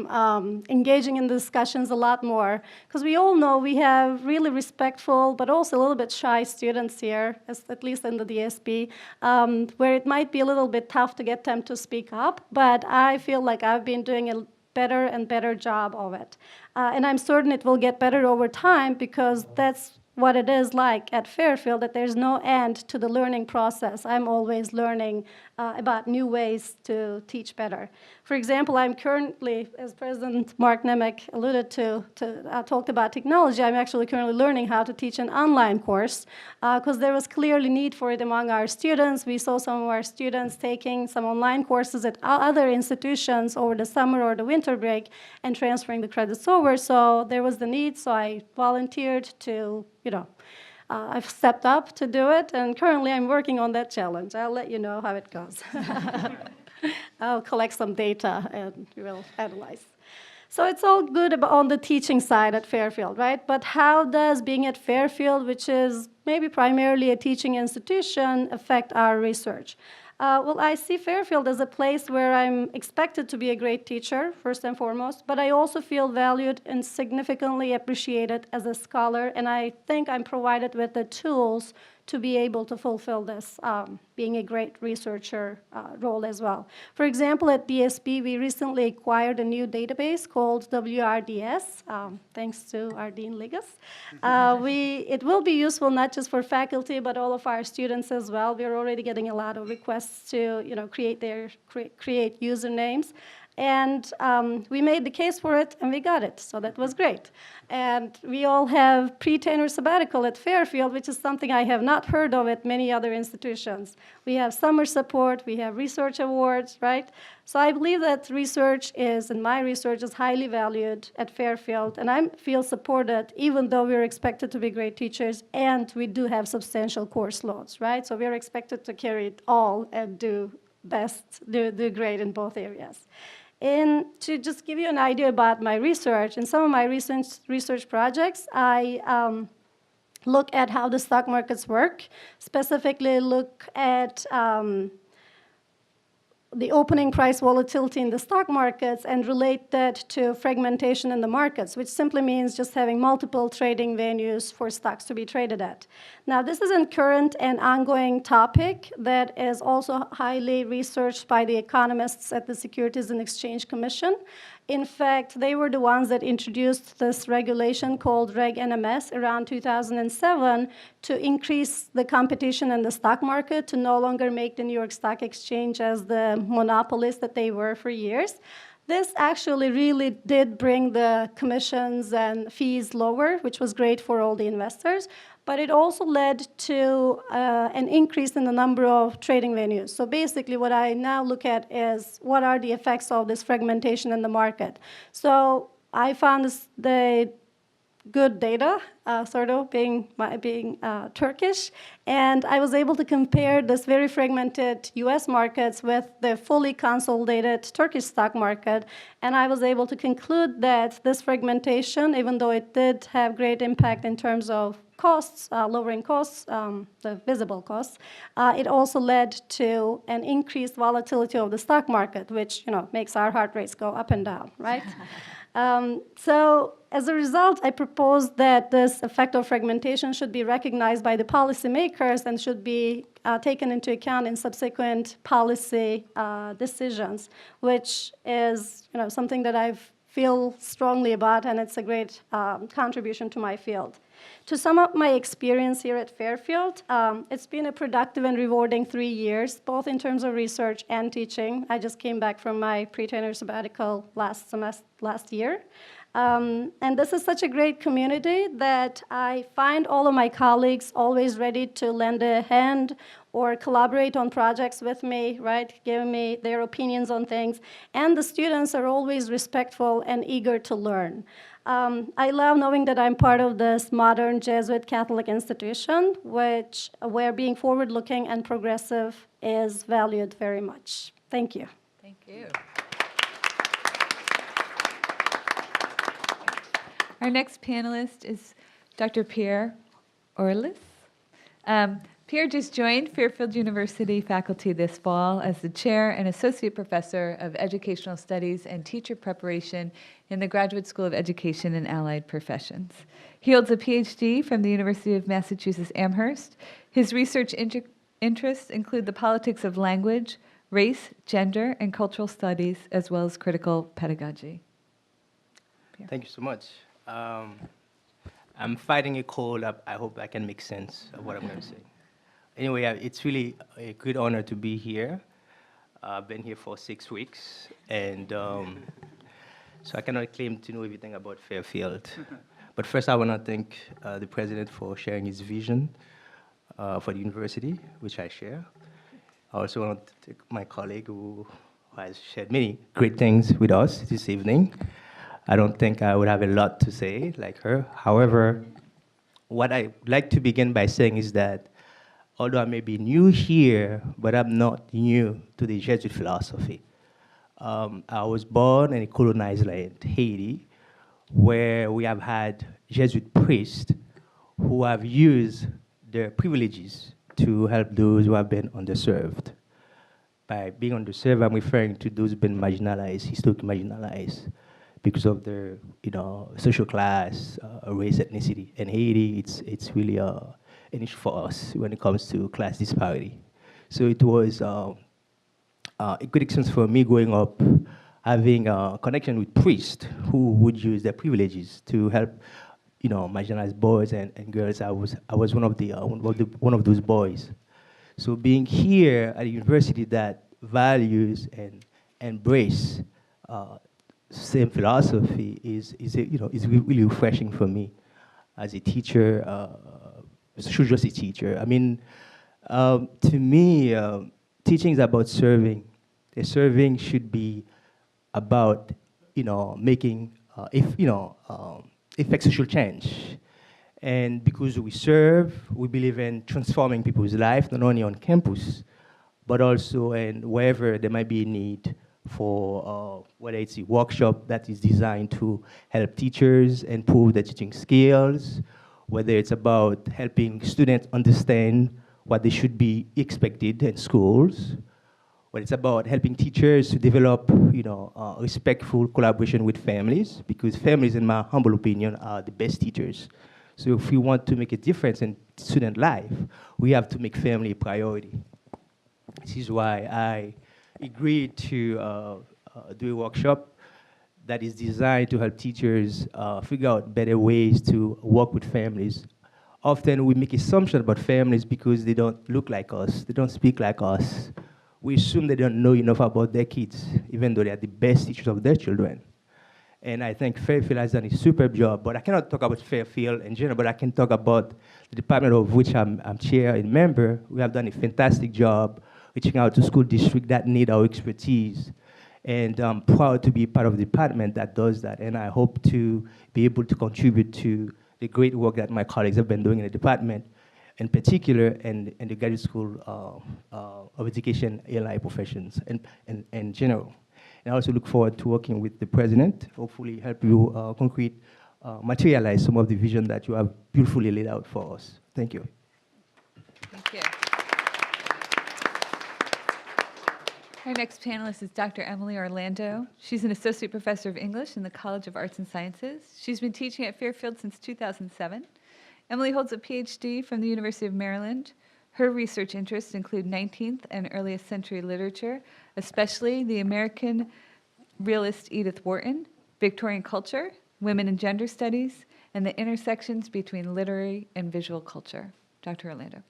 engaging in the discussions a lot more. Because we all know we have really respectful but also a little bit shy students here, at least in the DSP, where it might be a little bit tough to get them to speak up, but I feel like I've been doing a better and better job of it. And I'm certain it will get better over time because that's what it is like at Fairfield, that there's no end to the learning process. I'm always learning about new ways to teach better. For example, I'm currently, as President Mark Nemec alluded to talked about technology, I'm actually currently learning how to teach an online course because there was clearly need for it among our students. We saw some of our students taking some online courses at other institutions over the summer or the winter break and transferring the credits over. So there was the need, so I volunteered to, I've stepped up to do it, and currently I'm working on that challenge. I'll let you know how it goes. I'll collect some data and we'll analyze. So it's all good on the teaching side at Fairfield, right? But how does being at Fairfield, which is maybe primarily a teaching institution, affect our research? Well, I see Fairfield as a place where I'm expected to be a great teacher, first and foremost, but I also feel valued and significantly appreciated as a scholar, and I think I'm provided with the tools to be able to fulfill this being a great researcher role as well. For example, at DSP, we recently acquired a new database called WRDS, thanks to our Dean Ligas. It will be useful not just for faculty, but all of our students as well. We're already getting a lot of requests to create usernames. And we made the case for it, and we got it, so that was great. And we all have pre-tenure sabbatical at Fairfield, which is something I have not heard of at many other institutions. We have summer support, we have research awards, right? So I believe that my research is highly valued at Fairfield, and I feel supported, even though we're expected to be great teachers, and we do have substantial course loads, right? So we're expected to carry it all and do great in both areas. And to just give you an idea about my research, in some of my recent research projects, I look at how the stock markets work, specifically look at the opening price volatility in the stock markets and relate that to fragmentation in the markets, which simply means just having multiple trading venues for stocks to be traded at. Now, this is a current and ongoing topic that is also highly researched by the economists at the Securities and Exchange Commission. In fact, they were the ones that introduced this regulation called Reg NMS around 2007 to increase the competition in the stock market, to no longer make the New York Stock Exchange as the monopolist that they were for years. This actually really did bring the commissions and fees lower, which was great for all the investors. But it also led to an increase in the number of trading venues. So basically what I now look at is what are the effects of this fragmentation in the market. So I found the good data, being Turkish, and I was able to compare this very fragmented US markets with the fully consolidated Turkish stock market, and I was able to conclude that this fragmentation, even though it did have great impact in terms of costs, lowering costs, the visible costs, it also led to an increased volatility of the stock market, which makes our heart rates go up and down, right? So as a result, I propose that this effect of fragmentation should be recognized by the policymakers and should be taken into account in subsequent policy decisions, which is something that I feel strongly about, and it's a great contribution to my field. To sum up my experience here at Fairfield, it's been a productive and rewarding 3 years, both in terms of research and teaching. I just came back from my pre-tenure sabbatical last year. And this is such a great community that I find all of my colleagues always ready to lend a hand or collaborate on projects with me, right, giving me their opinions on things. And the students are always respectful and eager to learn. I love knowing that I'm part of this modern Jesuit Catholic institution, where being forward-looking and progressive is valued very much. Thank you. Thank you. Our next panelist is Dr. Pierre Orlis. Pierre just joined Fairfield University faculty this fall as the chair and associate professor of educational studies and teacher preparation in the Graduate School of Education and Allied Professions. He holds a PhD from the University of Massachusetts Amherst. His research interests include the politics of language, race, gender, and cultural studies, as well as critical pedagogy. Pierre. Thank you so much. I'm fighting a cold. I hope I can make sense of what I'm going to say. Anyway, it's really a great honor to be here. I've been here for 6 weeks, and so I cannot claim to know everything about Fairfield. But first, I want to thank the president for sharing his vision for the university, which I share. I also want to thank my colleague who has shared many great things with us this evening. I don't think I would have a lot to say like her. However, what I'd like to begin by saying is that although I may be new here, but I'm not new to the Jesuit philosophy. I was born in a colonized land, Haiti, where we have had Jesuit priests who have used their privileges to help those who have been underserved. By being underserved, I'm referring to those who've been marginalized, historically marginalized, because of their, social class, race, ethnicity. In Haiti, it's really an issue for us when it comes to class disparity. So it was a good experience for me growing up, having a connection with priests who would use their privileges to help, marginalized boys and girls. I was one of those boys. So being here at a university that values and embrace same philosophy is really refreshing for me as a teacher, just a teacher. I mean, to me, teaching is about serving. The serving should be about, making effect social change. And because we serve, we believe in transforming people's life, not only on campus, but also in wherever there might be a need for whether it's a workshop that is designed to help teachers improve their teaching skills, whether it's about helping students understand what they should be expected in schools, whether it's about helping teachers to develop, respectful collaboration with families, because families, in my humble opinion, are the best teachers. So if we want to make a difference in student life, we have to make family a priority. This is why I agreed to do a workshop that is designed to help teachers figure out better ways to work with families. Often we make assumptions about families because they don't look like us, they don't speak like us. We assume they don't know enough about their kids, even though they are the best teachers of their children. And I think Fairfield has done a superb job, but I cannot talk about Fairfield in general, but I can talk about the department of which I'm chair and member. We have done a fantastic job reaching out to school districts that need our expertise. And I'm proud to be part of the department that does that. And I hope to be able to contribute to the great work that my colleagues have been doing in the department, in particular in the Graduate School of Education, ALI professions, and in general. And I also look forward to working with the president, hopefully help you materialize some of the vision that you have beautifully laid out for us. Thank you. Thank you. Our next panelist is Dr. Emily Orlando. She's an associate professor of English in the College of Arts and Sciences. She's been teaching at Fairfield since 2007. Emily holds a PhD from the University of Maryland. Her research interests include 19th and earliest century literature, especially the American realist Edith Wharton, Victorian culture, women and gender studies, and the intersections between literary and visual culture. Dr. Orlando.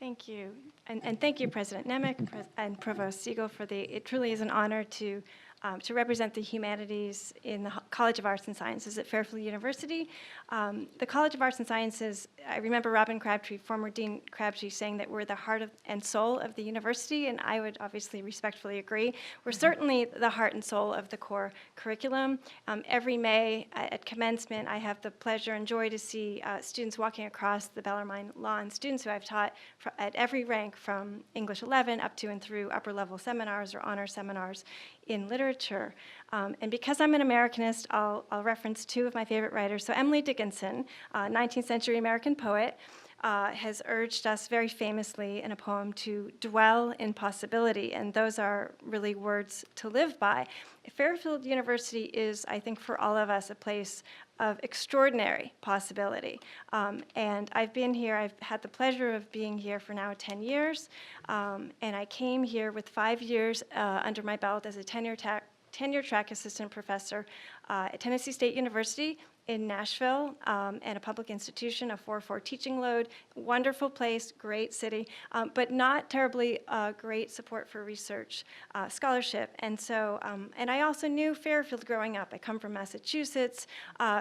Thank you. And thank you, President Nemec and Provost Siegel, it truly is an honor to to represent the humanities in the College of Arts and Sciences at Fairfield University. The College of Arts and Sciences, I remember Robin Crabtree, former Dean Crabtree, saying that we're the heart and soul of the university, and I would obviously respectfully agree. We're certainly the heart and soul of the core curriculum. Every May at commencement, I have the pleasure and joy to see students walking across the Bellarmine lawn, students who I've taught at every rank from English 11 up to and through upper level seminars or honor seminars in literature. And because I'm an Americanist, I'll reference two of my favorite writers. So Emily Dickinson, 19th century American poet, has urged us very famously in a poem to dwell in possibility, and those are really words to live by. Fairfield University is, I think, for all of us, a place of extraordinary possibility. And I've been here, I've had the pleasure of being here for now 10 years, and I came here with 5 years under my belt as a tenure-track assistant professor at Tennessee State University in Nashville, and a public institution, a 4-4 teaching load, wonderful place, great city, but not terribly great support for research scholarship. And so, and I also knew Fairfield growing up. I come from Massachusetts.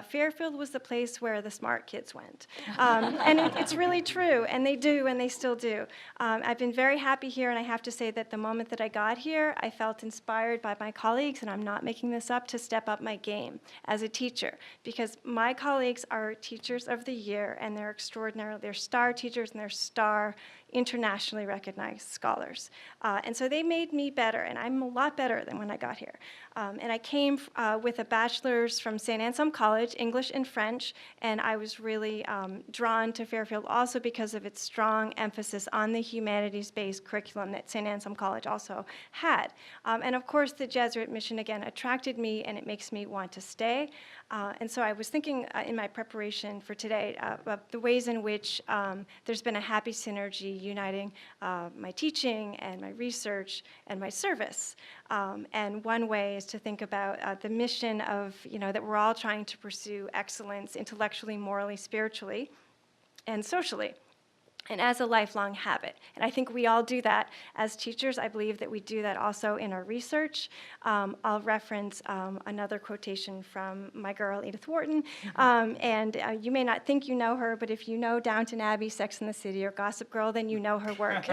Fairfield was the place where the smart kids went. And it's really true, and they do, and they still do. I've been very happy here, and I have to say that the moment that I got here, I felt inspired by my colleagues, and I'm not making this up, to step up my game as a teacher, because my colleagues are teachers of the year, and they're extraordinary. They're star teachers, and they're star internationally recognized scholars. And so they made me better, and I'm a lot better than when I got here. And I came with a bachelor's from St. Anselm College, English and French, and I was really drawn to Fairfield also because of its strong emphasis on the humanities-based curriculum that St. Anselm College also had. And of course, the Jesuit mission, again, attracted me, and it makes me want to stay. And so I was thinking in my preparation for today of the ways in which there's been a happy synergy uniting my teaching and my research and my service. And one way is to think about the mission of, that we're all trying to pursue excellence intellectually, morally, spiritually, and socially, and as a lifelong habit. And I think we all do that as teachers. I believe that we do that also in our research. I'll reference another quotation from my girl, Edith Wharton. And you may not think you know her, but if you know Downton Abbey, Sex and the City, or Gossip Girl, then you know her work.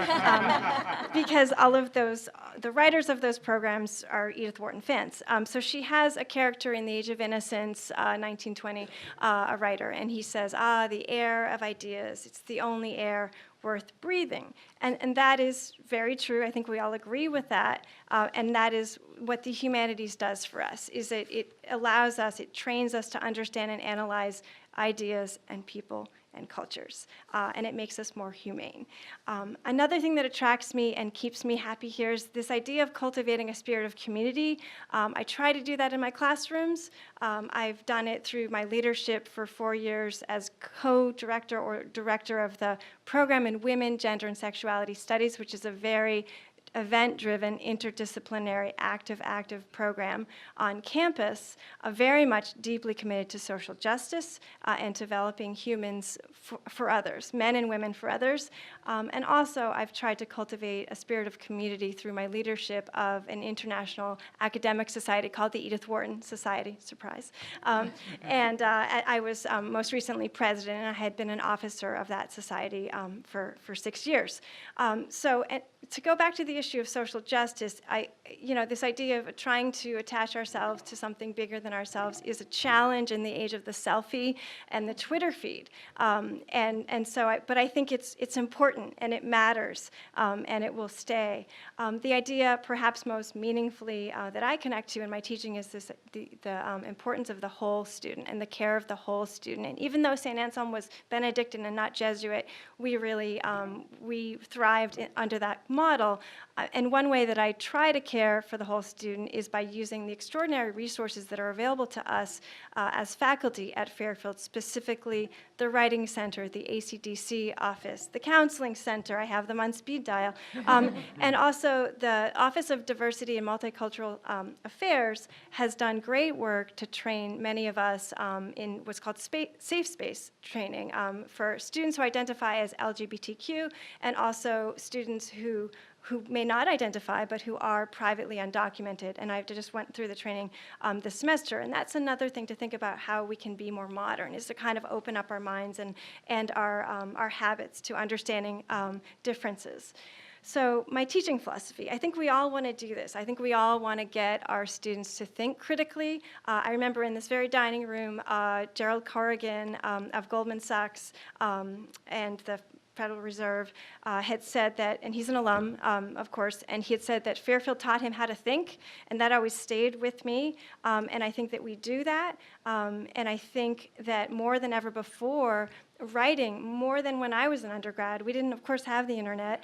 Because all of those, the writers of those programs are Edith Wharton fans. So she has a character in The Age of Innocence, 1920, a writer, and he says, the air of ideas, it's the only air worth breathing. And that is very true. I think we all agree with that. And that is what the humanities does for us, is that it allows us, it trains us to understand and analyze ideas and people and cultures, and it makes us more humane. Another thing that attracts me and keeps me happy here is this idea of cultivating a spirit of community. I try to do that in my classrooms. I've done it through my leadership for 4 years as co-director or director of the program in Women, Gender, and Sexuality Studies, which is a very event-driven, interdisciplinary, active program on campus, very much deeply committed to social justice and developing humans for others, men and women for others. And also, I've tried to cultivate a spirit of community through my leadership of an international academic society called the Edith Wharton Society, surprise. And I was most recently president, and I had been an officer of that society for 6 years. So to go back to the issue of social justice, this idea of trying to attach ourselves to something bigger than ourselves is a challenge in the age of the selfie and the Twitter feed. But I think it's important, and it matters, and it will stay. The idea, perhaps most meaningfully, that I connect to in my teaching is the importance of the whole student and the care of the whole student. And even though St. Anselm was Benedictine and not Jesuit, we really we thrived under that model. And one way that I try to care for the whole student is by using the extraordinary resources that are available to us as faculty at Fairfield, specifically the Writing Center, the ACDC office, the Counseling Center, I have them on speed dial, and also the Office of Diversity and Multicultural Affairs has done great work to train many of us in what's called safe space training for students who identify as LGBTQ, and also students who who may not identify, but who are privately undocumented. And I just went through the training this semester, and that's another thing to think about, how we can be more modern, is to kind of open up our minds and our habits to understanding differences. So my teaching philosophy, I think we all want to do this. I think we all want to get our students to think critically. I remember in this very dining room, Gerald Corrigan of Goldman Sachs and the Federal Reserve had said that, and he's an alum, of course, and he had said that Fairfield taught him how to think, and that always stayed with me. And I think that we do that. And I think that more than ever before, writing, more than when I was an undergrad. We didn't, of course, have the internet.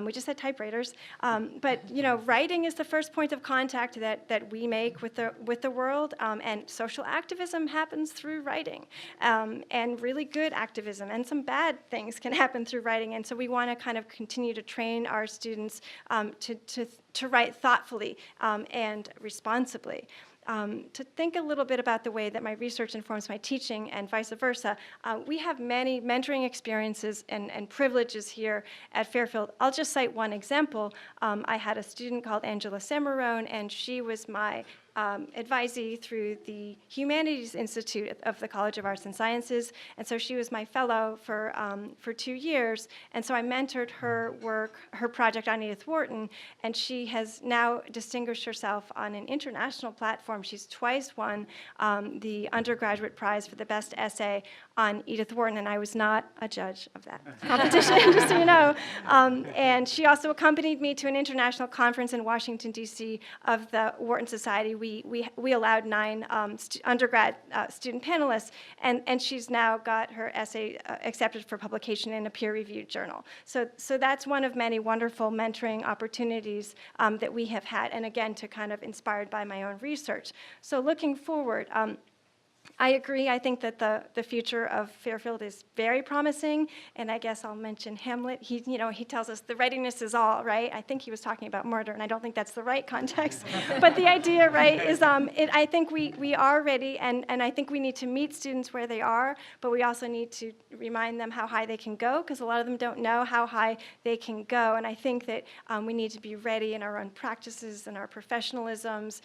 We just had typewriters. But writing is the first point of contact that we make with the world. And social activism happens through writing, and really good activism. And some bad things can happen through writing. And so we want to kind of continue to train our students to write thoughtfully and responsibly. To think a little bit about the way that my research informs my teaching and vice versa, we have many mentoring experiences and privileges here at Fairfield. I'll just cite one example. I had a student called Angela Samarone, and she was my advisee through the Humanities Institute of the College of Arts and Sciences, and so she was my fellow for 2 years, and so I mentored her work, her project on Edith Wharton, and she has now distinguished herself on an international platform. She's twice won the undergraduate prize for the best essay on Edith Wharton, and I was not a judge of that competition, just so you know. And she also accompanied me to an international conference in Washington, D.C. of the Wharton Society. We allowed 9 undergrad student panelists, and she's now got her essay accepted for publication in a peer-reviewed journal. So that's one of many wonderful mentoring opportunities that we have had, and again, to kind of inspired by my own research. So looking forward, I agree. I think that the future of Fairfield is very promising, and I guess I'll mention Hamlet. He tells us the readiness is all, right? I think he was talking about murder, and I don't think that's the right context. But the idea, right, is I think we are ready, and I think we need to meet students where they are, but we also need to remind them how high they can go, because a lot of them don't know how high they can go. And I think that we need to be ready in our own practices and our professionalisms,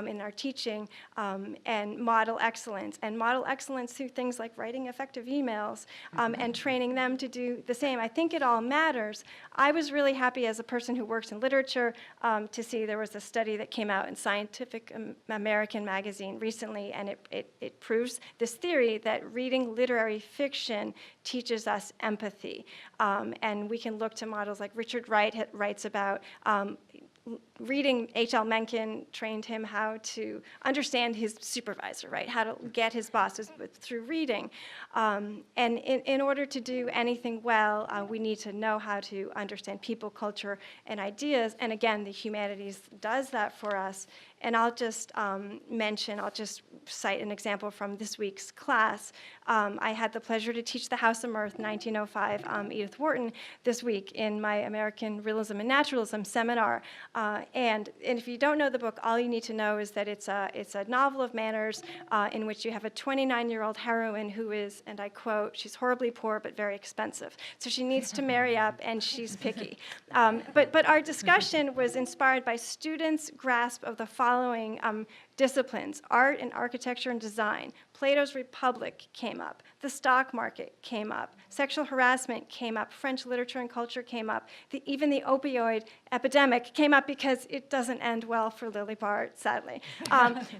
in our teaching, and model excellence. And model excellence through things like writing effective emails and training them to do the same. I think it all matters. I was really happy as a person who works in literature to see there was a study that came out in Scientific American magazine recently, and it proves this theory that reading literary fiction teaches us empathy. And we can look to models like Richard Wright writes about reading H.L. Mencken trained him how to understand his supervisor, right? How to get his bosses through reading. And in order to do anything well, we need to know how to understand people, culture, and ideas. And again, the humanities does that for us. And I'll just cite an example from this week's class. I had the pleasure to teach The House of Mirth, 1905, Edith Wharton, this week in my American Realism and Naturalism seminar. And if you don't know the book, all you need to know is that it's a novel of manners in which you have a 29-year-old heroine who is, and I quote, she's horribly poor but very expensive. So she needs to marry up, and she's picky. But our discussion was inspired by students' grasp of the following disciplines: art and architecture and design. Plato's Republic came up. The stock market came up. Sexual harassment came up. French literature and culture came up. Even the opioid epidemic came up, because it doesn't end well for Lily Bart, sadly.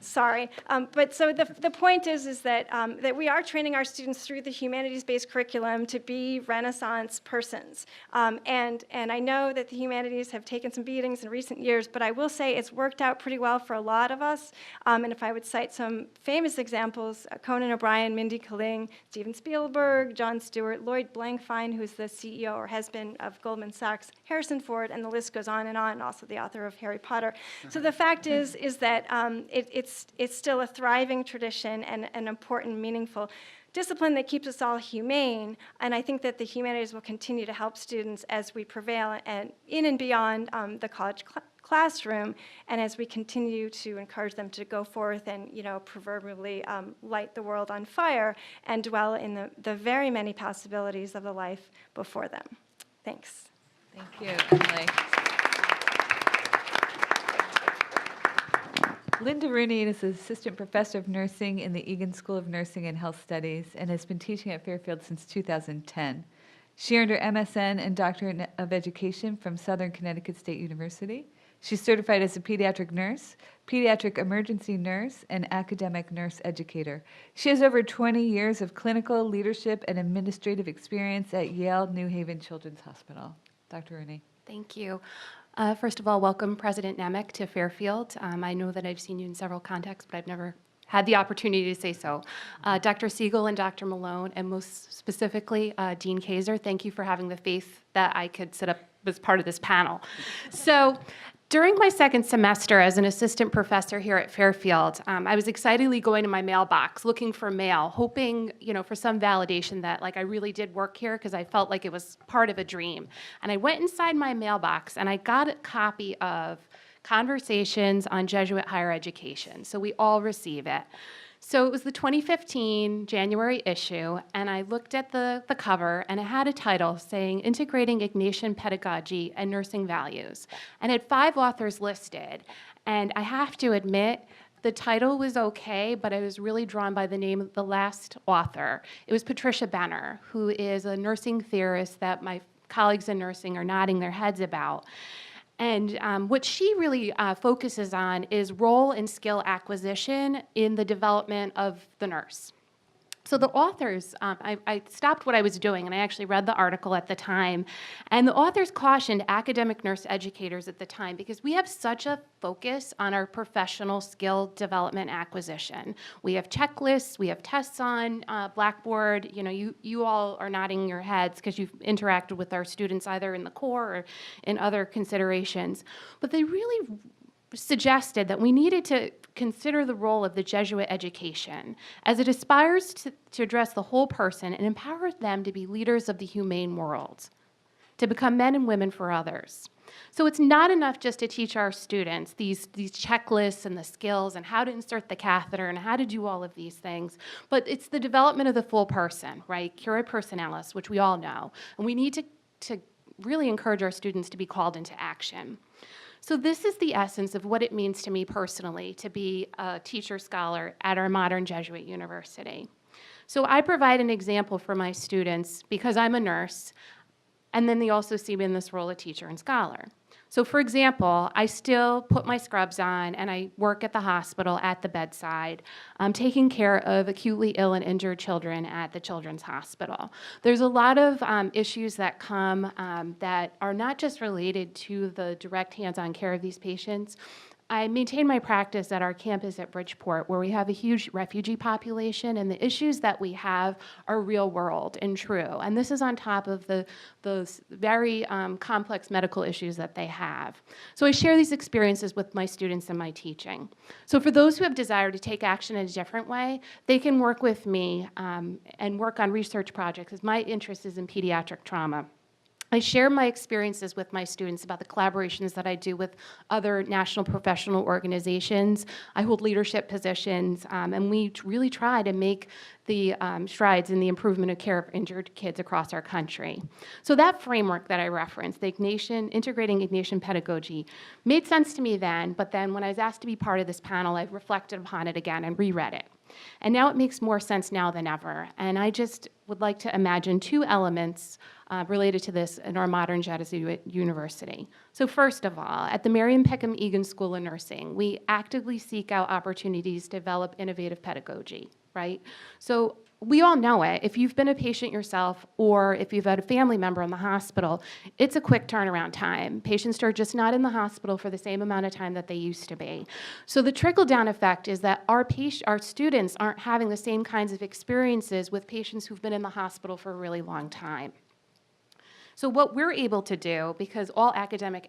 Sorry. But so the point is that we are training our students through the humanities-based curriculum to be Renaissance persons. And I know that the humanities have taken some beatings in recent years, but I will say it's worked out pretty well for a lot of us. And if I would cite some famous examples, Conan O'Brien, Mindy Kaling, Steven Spielberg, Jon Stewart, Lloyd Blankfein, who's the CEO or has been of Goldman Sachs, Harrison Ford, and the list goes on, and also the author of Harry Potter. So the fact is that it's still a thriving tradition and an important, meaningful discipline that keeps us all humane, and I think that the humanities will continue to help students as we prevail and in and beyond the college classroom, and as we continue to encourage them to go forth and, proverbially light the world on fire and dwell in the very many possibilities of the life before them. Thanks. Thank you, Emily. Linda Rooney is Assistant Professor of Nursing in the Egan School of Nursing and Health Studies and has been teaching at Fairfield since 2010. She earned her MSN and Doctorate of Education from Southern Connecticut State University. She's certified as a pediatric nurse, pediatric emergency nurse, and academic nurse educator. She has over 20 years of clinical, leadership, and administrative experience at Yale New Haven Children's Hospital. Dr. Rooney. Thank you. First of all, welcome President Nemec to Fairfield. I know that I've seen you in several contexts, but I've never had the opportunity to say so. Dr. Siegel and Dr. Malone, and most specifically, Dean Kaiser, thank you for having the faith that I could sit up as part of this panel. So, during my second semester as an assistant professor here at Fairfield, I was excitedly going to my mailbox, looking for mail, hoping, for some validation that I really did work here because I felt like it was part of a dream. And I went inside my mailbox and I got a copy of Conversations on Jesuit Higher Education. So we all receive it. So it was the 2015 January issue, and I looked at the cover, and it had a title saying Integrating Ignatian Pedagogy and Nursing Values. And it had 5 authors listed. And I have to admit, the title was okay, but I was really drawn by the name of the last author. It was Patricia Benner, who is a nursing theorist that my colleagues in nursing are nodding their heads about. And what she really focuses on is role and skill acquisition in the development of the nurse. So the authors, I stopped what I was doing, and I actually read the article at the time. And the authors cautioned academic nurse educators at the time because we have such a focus on our professional skill development acquisition. We have checklists, we have tests on Blackboard. You all are nodding your heads because you've interacted with our students either in the core or in other considerations. But they really suggested that we needed to consider the role of the Jesuit education as it aspires to address the whole person and empower them to be leaders of the humane world, to become men and women for others. So it's not enough just to teach our students these checklists and the skills and how to insert the catheter and how to do all of these things, but it's the development of the full person, right? Cura personalis, which we all know. And we need to really encourage our students to be called into action. So this is the essence of what it means to me personally to be a teacher scholar at our modern Jesuit university. So I provide an example for my students because I'm a nurse, and then they also see me in this role of teacher and scholar. So for example, I still put my scrubs on and I work at the hospital at the bedside, taking care of acutely ill and injured children at the Children's Hospital. There's a lot of issues that come that are not just related to the direct hands-on care of these patients. I maintain my practice at our campus at Bridgeport, where we have a huge refugee population, and the issues that we have are real world and true. And this is on top of those very complex medical issues that they have. So I share these experiences with my students in my teaching. So for those who have desire to take action in a different way, they can work with me and work on research projects, as my interest is in pediatric trauma. I share my experiences with my students about the collaborations that I do with other national professional organizations. I hold leadership positions, and we really try to make the strides in the improvement of care of injured kids across our country. So that framework that I referenced, the integrating Ignatian pedagogy, made sense to me then, but then when I was asked to be part of this panel, I reflected upon it again and reread it. And now it makes more sense now than ever. And I just would like to imagine 2 elements related to this in our modern Jesuit university. So first of all, at the Miriam Peckham Egan School of Nursing, we actively seek out opportunities to develop innovative pedagogy, right? So we all know it. If you've been a patient yourself or if you've had a family member in the hospital, it's a quick turnaround time. Patients are just not in the hospital for the same amount of time that they used to be. So the trickle-down effect is that our students aren't having the same kinds of experiences with patients who've been in the hospital for a really long time. So what we're able to do, because all academic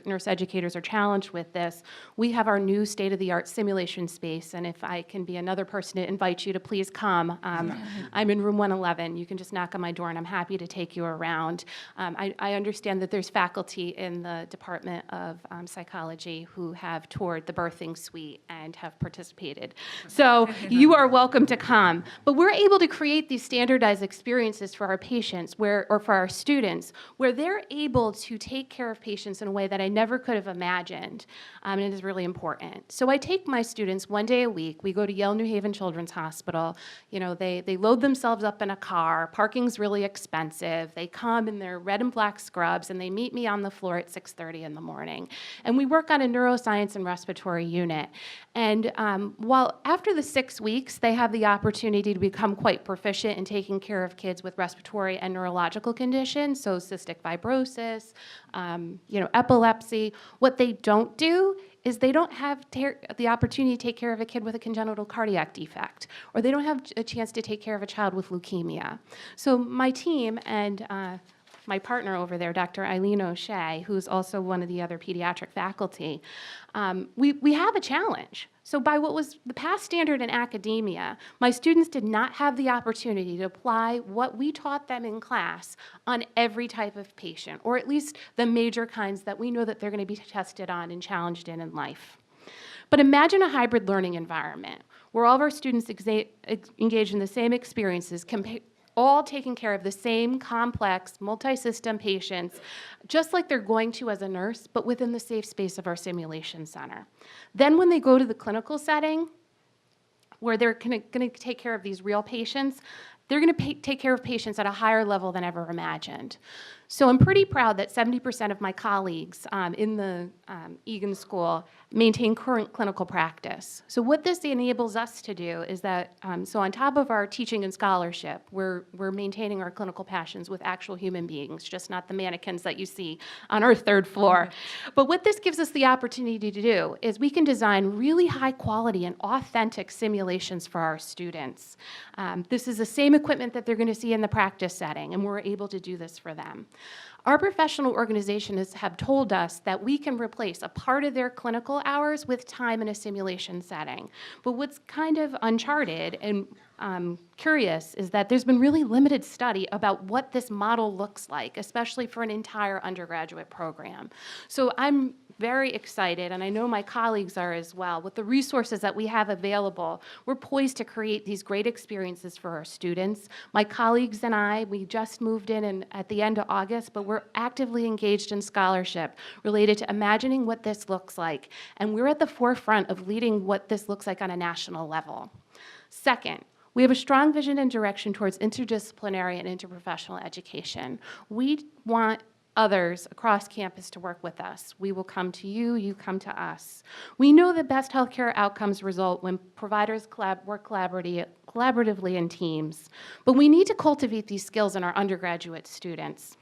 nurse educators are challenged with this, we have our new state-of-the-art simulation space, and if I can be another person to invite you to please come, I'm in room 111. You can just knock on my door, and I'm happy to take you around. I understand that there's faculty in the Department of Psychology who have toured the birthing suite and have participated. So you are welcome to come. But we're able to create these standardized experiences for our patients or for our students students where they're able to take care of patients in a way that I never could have imagined, and it is really important. So I take my students 1 day a week. We go to Yale New Haven Children's Hospital. You know, they load themselves up in a car. Parking's really expensive. They come in their red and black scrubs, and they meet me on the floor at 6:30 in the morning. And we work on a neuroscience and respiratory unit. And while after the 6 weeks, they have the opportunity to become quite proficient in taking care of kids with respiratory and neurological conditions, so cystic fibrosis, epilepsy. What they don't do is they don't have the opportunity to take care of a kid with a congenital cardiac defect, or they don't have a chance to take care of a child with leukemia. So my team and my partner over there, Dr. Eileen O'Shea, who's also one of the other pediatric faculty, we have a challenge. So by what was the past standard in academia, my students did not have the opportunity to apply what we taught them in class on every type of patient, or at least the major kinds that we know that they're going to be tested on and challenged in life. But imagine a hybrid learning environment where all of our students engage in the same experiences, all taking care of the same complex, multi-system patients, just like they're going to as a nurse, but within the safe space of our simulation center. Then when they go to the clinical setting, where they're going to take care of these real patients, they're going to take care of patients at a higher level than ever imagined. So I'm pretty proud that 70% of my colleagues in the Egan School maintain current clinical practice. So what this enables us to do is that, so on top of our teaching and scholarship, we're maintaining our clinical passions with actual human beings, just not the mannequins that you see on our third floor. But what this gives us the opportunity to do is we can design really high quality and authentic simulations for our students. This is the same equipment that they're going to see in the practice setting, and we're able to do this for them. Our professional organizations have told us that we can replace a part of their clinical hours with time in a simulation setting. But what's kind of uncharted and curious is that there's been really limited study about what this model looks like, especially for an entire undergraduate program. So I'm very excited, and I know my colleagues are as well. With the resources that we have available, we're poised to create these great experiences for our students. My colleagues and I, we just moved in at the end of August, but we're actively engaged in scholarship related to imagining what this looks like. And we're at the forefront of leading what this looks like on a national level. Second, we have a strong vision and direction towards interdisciplinary and interprofessional education. We want others across campus to work with us. We will come to you, you come to us. We know that best healthcare outcomes result when providers work collaboratively in teams, but we need to cultivate these skills in our undergraduate students.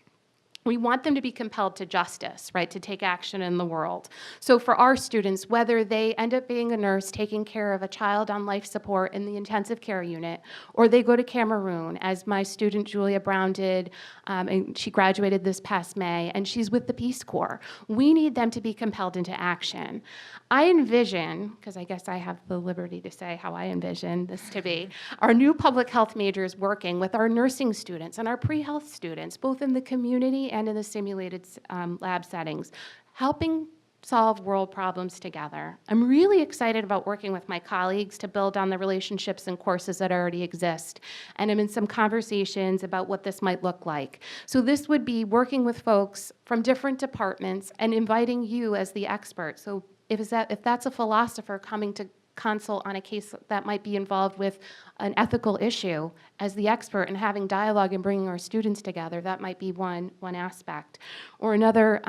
We want them to be compelled to justice, right, to take action in the world. So for our students, whether they end up being a nurse taking care of a child on life support in the intensive care unit, or they go to Cameroon, as my student Julia Brown did, and she graduated this past May, and she's with the Peace Corps. We need them to be compelled into action. I envision, because I guess I have the liberty to say how I envision this to be, our new public health majors working with our nursing students and our pre-health students, both in the community and in the simulated lab settings, helping solve world problems together. I'm really excited about working with my colleagues to build on the relationships and courses that already exist. And I'm in some conversations about what this might look like. So this would be working with folks from different departments and inviting you as the expert. So if that's a philosopher coming to consult on a case that might be involved with an ethical issue as the expert and having dialogue and bringing our students together, that might be one aspect. Or another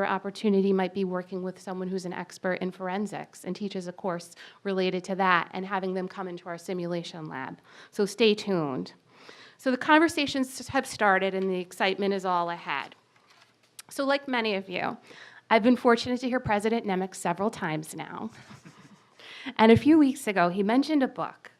opportunity might be working with someone who's an expert in forensics and teaches a course related to that and having them come into our simulation lab. So stay tuned. So the conversations have started and the excitement is all ahead. So like many of you, I've been fortunate to hear President Nemec several times now. And a few weeks ago, he mentioned a book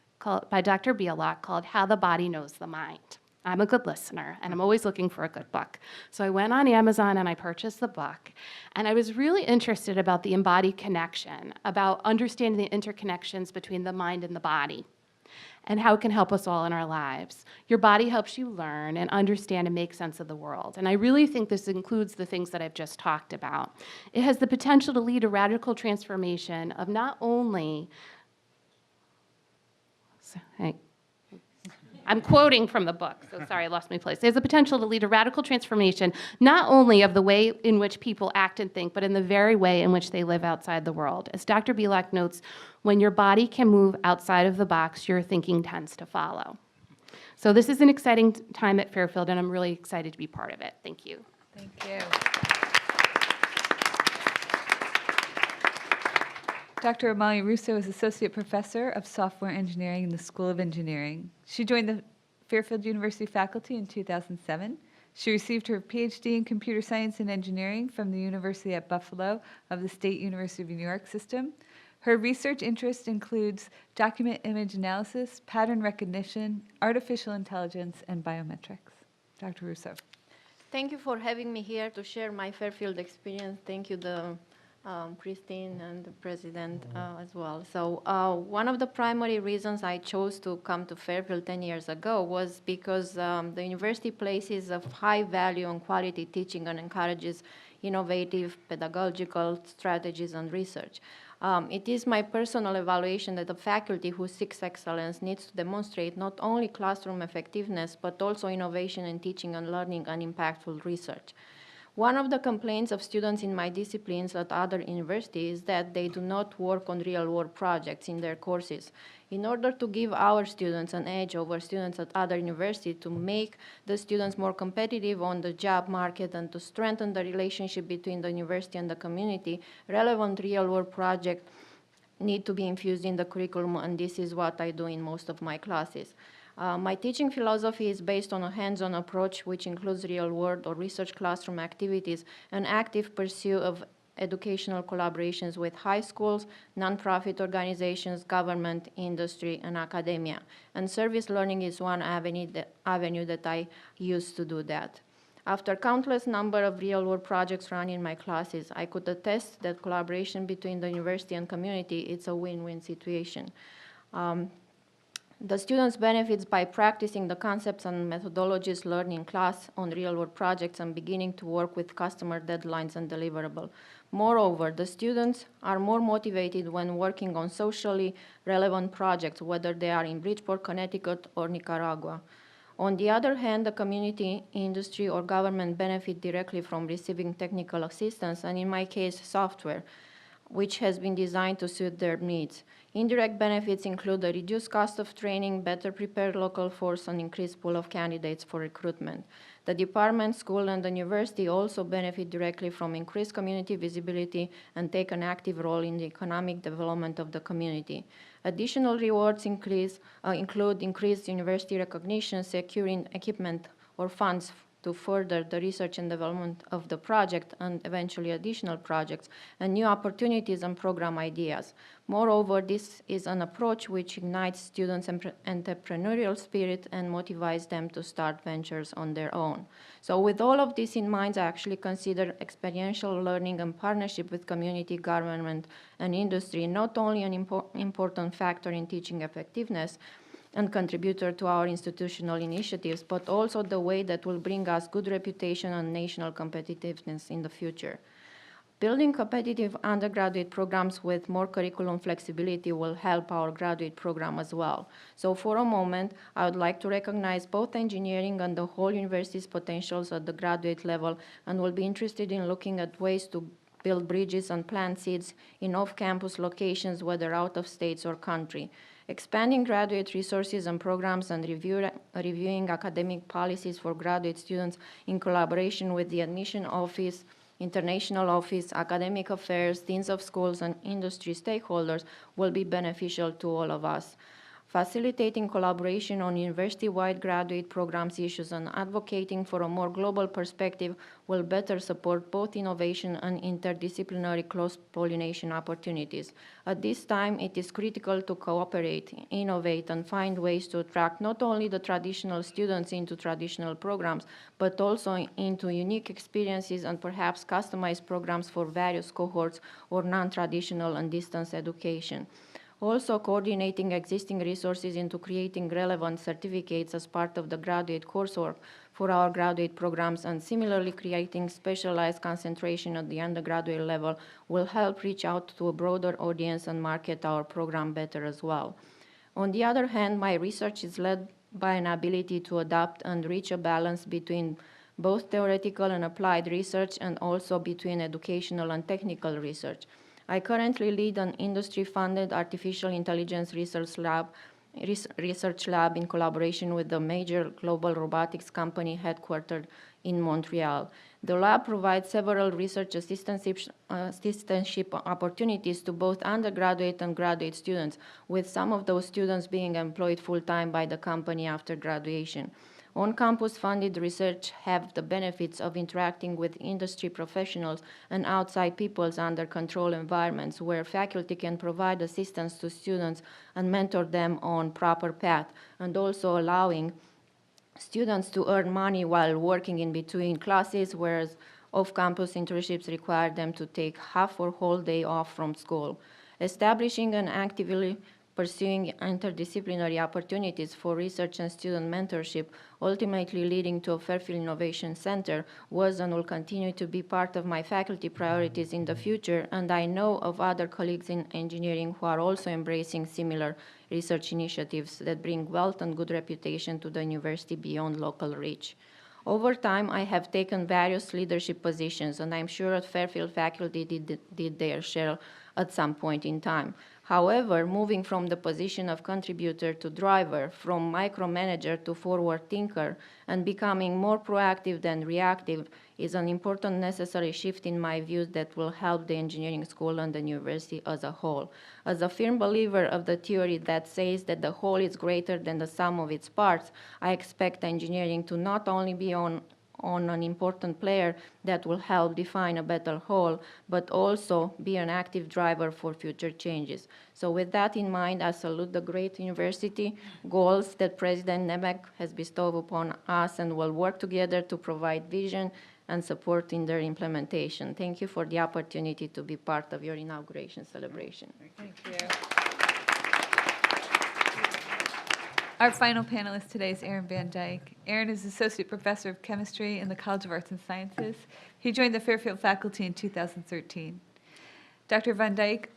by Dr. Bielak called How the Body Knows the Mind. I'm a good listener, and I'm always looking for a good book. So I went on Amazon and I purchased the book, and I was really interested about the embodied connection, about understanding the interconnections between the mind and the body, and how it can help us all in our lives. Your body helps you learn and understand and make sense of the world. And I really think this includes the things that I've just talked about. It has the potential to lead a radical transformation of not only, I'm quoting from the book, so sorry, I lost my place. There's a potential to lead a radical transformation, not only of the way in which people act and think, but in the very way in which they live outside the world. As Dr. Belak notes, when your body can move outside of the box, your thinking tends to follow. So this is an exciting time at Fairfield, and I'm really excited to be part of it. Thank you. Thank you. Dr. Amalia Russo is Associate Professor of Software Engineering in the School of Engineering. She joined the Fairfield University faculty in 2007. She received her PhD in Computer Science and Engineering from the University at Buffalo of the State University of New York system. Her research interest includes document image analysis, pattern recognition, artificial intelligence, and biometrics. Dr. Russo. Thank you for having me here to share my Fairfield experience. Thank you, Christine and the president as well. So one of the primary reasons I chose to come to Fairfield 10 years ago was because the university places a high value on quality teaching and encourages innovative pedagogical strategies and research. It is my personal evaluation that a faculty who seeks excellence needs to demonstrate not only classroom effectiveness, but also innovation in teaching and learning and impactful research. One of the complaints of students in my disciplines at other universities is that they do not work on real-world projects in their courses. In order to give our students an edge over students at other universities, to make the students more competitive on the job market and to strengthen the relationship between the university and the community, relevant real-world projects need to be infused in the curriculum, and this is what I do in most of my classes. My teaching philosophy is based on a hands-on approach, which includes real-world or research classroom activities and active pursuit of educational collaborations with high schools, nonprofit organizations, government, industry, and academia. And service learning is one avenue that I use to do that. After countless number of real-world projects run in my classes, I could attest that collaboration between the university and community is a win-win situation. The students benefits by practicing the concepts and methodologies learned in class on real-world projects and beginning to work with customer deadlines and deliverable. Moreover, the students are more motivated when working on socially relevant projects, whether they are in Bridgeport, Connecticut, or Nicaragua. On the other hand, the community, industry, or government benefit directly from receiving technical assistance, and in my case, software, which has been designed to suit their needs. Indirect benefits include a reduced cost of training, better prepared local force, and increased pool of candidates for recruitment. The department, school, and the university also benefit directly from increased community visibility and take an active role in the economic development of the community. Additional rewards include increased university recognition, securing equipment or funds to further the research and development of the project and eventually additional projects and new opportunities and program ideas. Moreover, this is an approach which ignites students' entrepreneurial spirit and motivates them to start ventures on their own. So with all of this in mind, I actually consider experiential learning and partnership with community, government, and industry not only an important factor in teaching effectiveness, and contributor to our institutional initiatives, but also the way that will bring us good reputation and national competitiveness in the future. Building competitive undergraduate programs with more curriculum flexibility will help our graduate program as well. So for a moment, I would like to recognize both engineering and the whole university's potentials at the graduate level, and will be interested in looking at ways to build bridges and plant seeds in off-campus locations, whether out of states or country. Expanding graduate resources and programs and reviewing academic policies for graduate students in collaboration with the admission office, international office, academic affairs, deans of schools, and industry stakeholders will be beneficial to all of us. Facilitating collaboration on university-wide graduate programs issues and advocating for a more global perspective will better support both innovation and interdisciplinary cross-pollination opportunities. At this time, it is critical to cooperate, innovate, and find ways to attract not only the traditional students into traditional programs, but also into unique experiences and perhaps customized programs for various cohorts or non-traditional and distance education. Also, coordinating existing resources into creating relevant certificates as part of the graduate coursework for our graduate programs, and similarly creating specialized concentration at the undergraduate level will help reach out to a broader audience and market our program better as well. On the other hand, my research is led by an ability to adapt and reach a balance between both theoretical and applied research and also between educational and technical research. I currently lead an industry-funded artificial intelligence research lab in collaboration with a major global robotics company headquartered in Montreal. The lab provides several research assistantship opportunities to both undergraduate and graduate students, with some of those students being employed full-time by the company after graduation. On-campus funded research have the benefits of interacting with industry professionals and outside people's under control environments where faculty can provide assistance to students and mentor them on proper path, and also allowing students to earn money while working in between classes, whereas off-campus internships require them to take half or whole day off from school. Establishing and actively pursuing interdisciplinary opportunities for research and student mentorship, ultimately leading to a Fairfield Innovation Center, was and will continue to be part of my faculty priorities in the future, and I know of other colleagues in engineering who are also embracing similar research initiatives that bring wealth and good reputation to the university beyond local reach. Over time, I have taken various leadership positions, and I'm sure that Fairfield faculty did their share at some point in time. However, moving from the position of contributor to driver, from micromanager to forward thinker, and becoming more proactive than reactive is an important necessary shift in my views that will help the engineering school and the university as a whole. As a firm believer of the theory that says that the whole is greater than the sum of its parts, I expect engineering to not only be on an important player that will help define a better whole, but also be an active driver for future changes. So with that in mind, I salute the great university goals that President Nemec has bestowed upon us and will work together to provide vision and support in their implementation. Thank you for the opportunity to be part of your inauguration celebration. Thank you. Our final panelist today is Aaron Van Dyke. Aaron is Associate Professor of Chemistry in the College of Arts and Sciences. He joined the Fairfield faculty in 2013. Dr. Van Dyke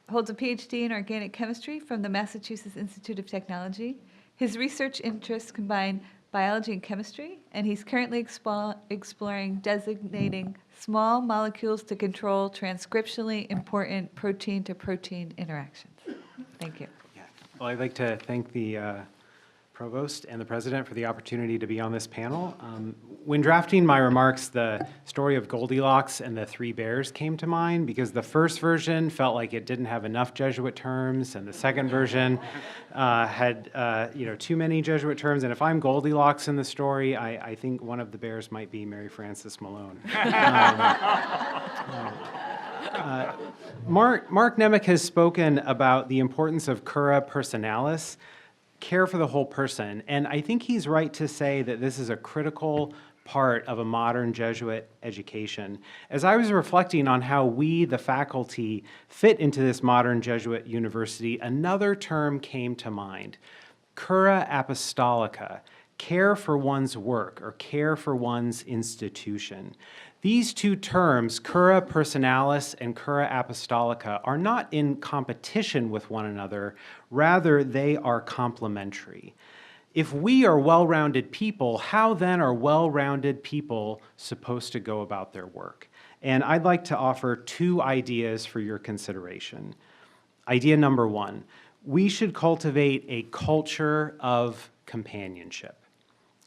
holds a PhD in organic chemistry from the Massachusetts Institute of Technology. His research interests combine biology and chemistry, and he's currently exploring designating small molecules to control transcriptionally important protein-to-protein interactions. Thank you. Well, I'd like to thank the Provost and the President for the opportunity to be on this panel. When drafting my remarks, the story of Goldilocks and the Three Bears came to mind because the first version felt like it didn't have enough Jesuit terms, and the second version had too many Jesuit terms. And if I'm Goldilocks in the story, I think one of the bears might be Mary Frances Malone. Mark Nemec has spoken about the importance of cura personalis, care for the whole person, and I think he's right to say that this is a critical part of a modern Jesuit education. As I was reflecting on how we, the faculty, fit into this modern Jesuit university, another term came to mind, cura apostolica, care for one's work or care for one's institution. These two terms, cura personalis and cura apostolica, are not in competition with one another, rather they are complementary. If we are well-rounded people, how then are well-rounded people supposed to go about their work? And I'd like to offer two ideas for your consideration. Idea number one, we should cultivate a culture of companionship.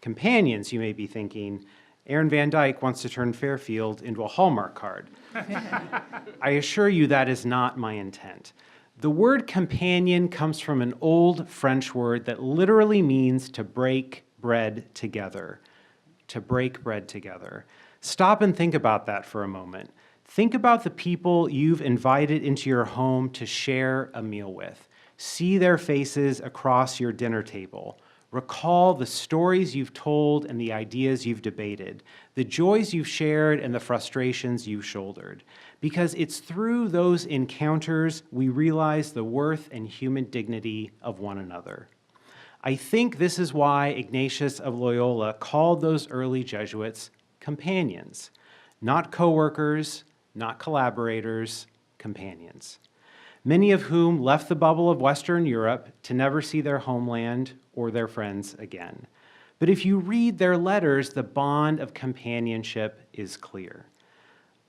Companions, you may be thinking, Aaron Van Dyke wants to turn Fairfield into a Hallmark card. I assure you that is not my intent. The word companion comes from an old French word that literally means to break bread together. To break bread together. Stop and think about that for a moment. Think about the people you've invited into your home to share a meal with. See their faces across your dinner table. Recall the stories you've told and the ideas you've debated, the joys you've shared and the frustrations you've shouldered. Because it's through those encounters we realize the worth and human dignity of one another. I think this is why Ignatius of Loyola called those early Jesuits companions, not co-workers, not collaborators, companions. many of whom left the bubble of Western Europe to never see their homeland or their friends again. But if you read their letters, the bond of companionship is clear.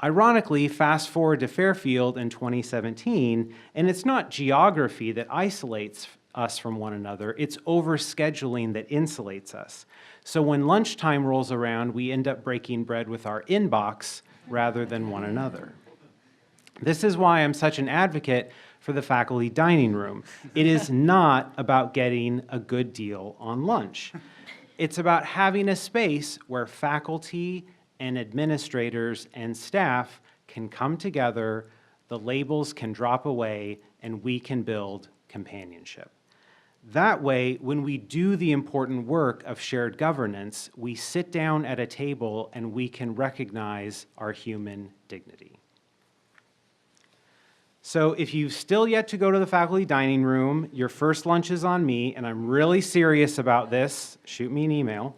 Ironically, fast forward to Fairfield in 2017, and it's not geography that isolates us from one another, it's overscheduling that insulates us. So when lunchtime rolls around, we end up breaking bread with our inbox rather than one another. This is why I'm such an advocate for the faculty dining room. It is not about getting a good deal on lunch. It's about having a space where faculty and administrators and staff can come together, the labels can drop away, and we can build companionship. That way, when we do the important work of shared governance, we sit down at a table and we can recognize our human dignity. So if you've still yet to go to the faculty dining room, your first lunch is on me, and I'm really serious about this. Shoot me an email.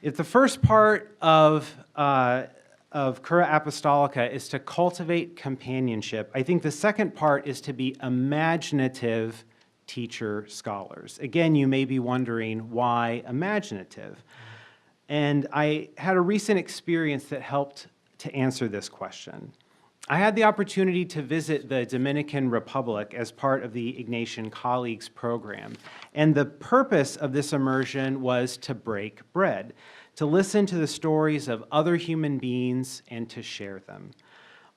If the first part of Cura Apostolica is to cultivate companionship, I think the second part is to be imaginative teacher scholars. Again, you may be wondering, why imaginative? And I had a recent experience that helped to answer this question. I had the opportunity to visit the Dominican Republic as part of the Ignatian Colleagues program. And the purpose of this immersion was to break bread, to listen to the stories of other human beings and to share them.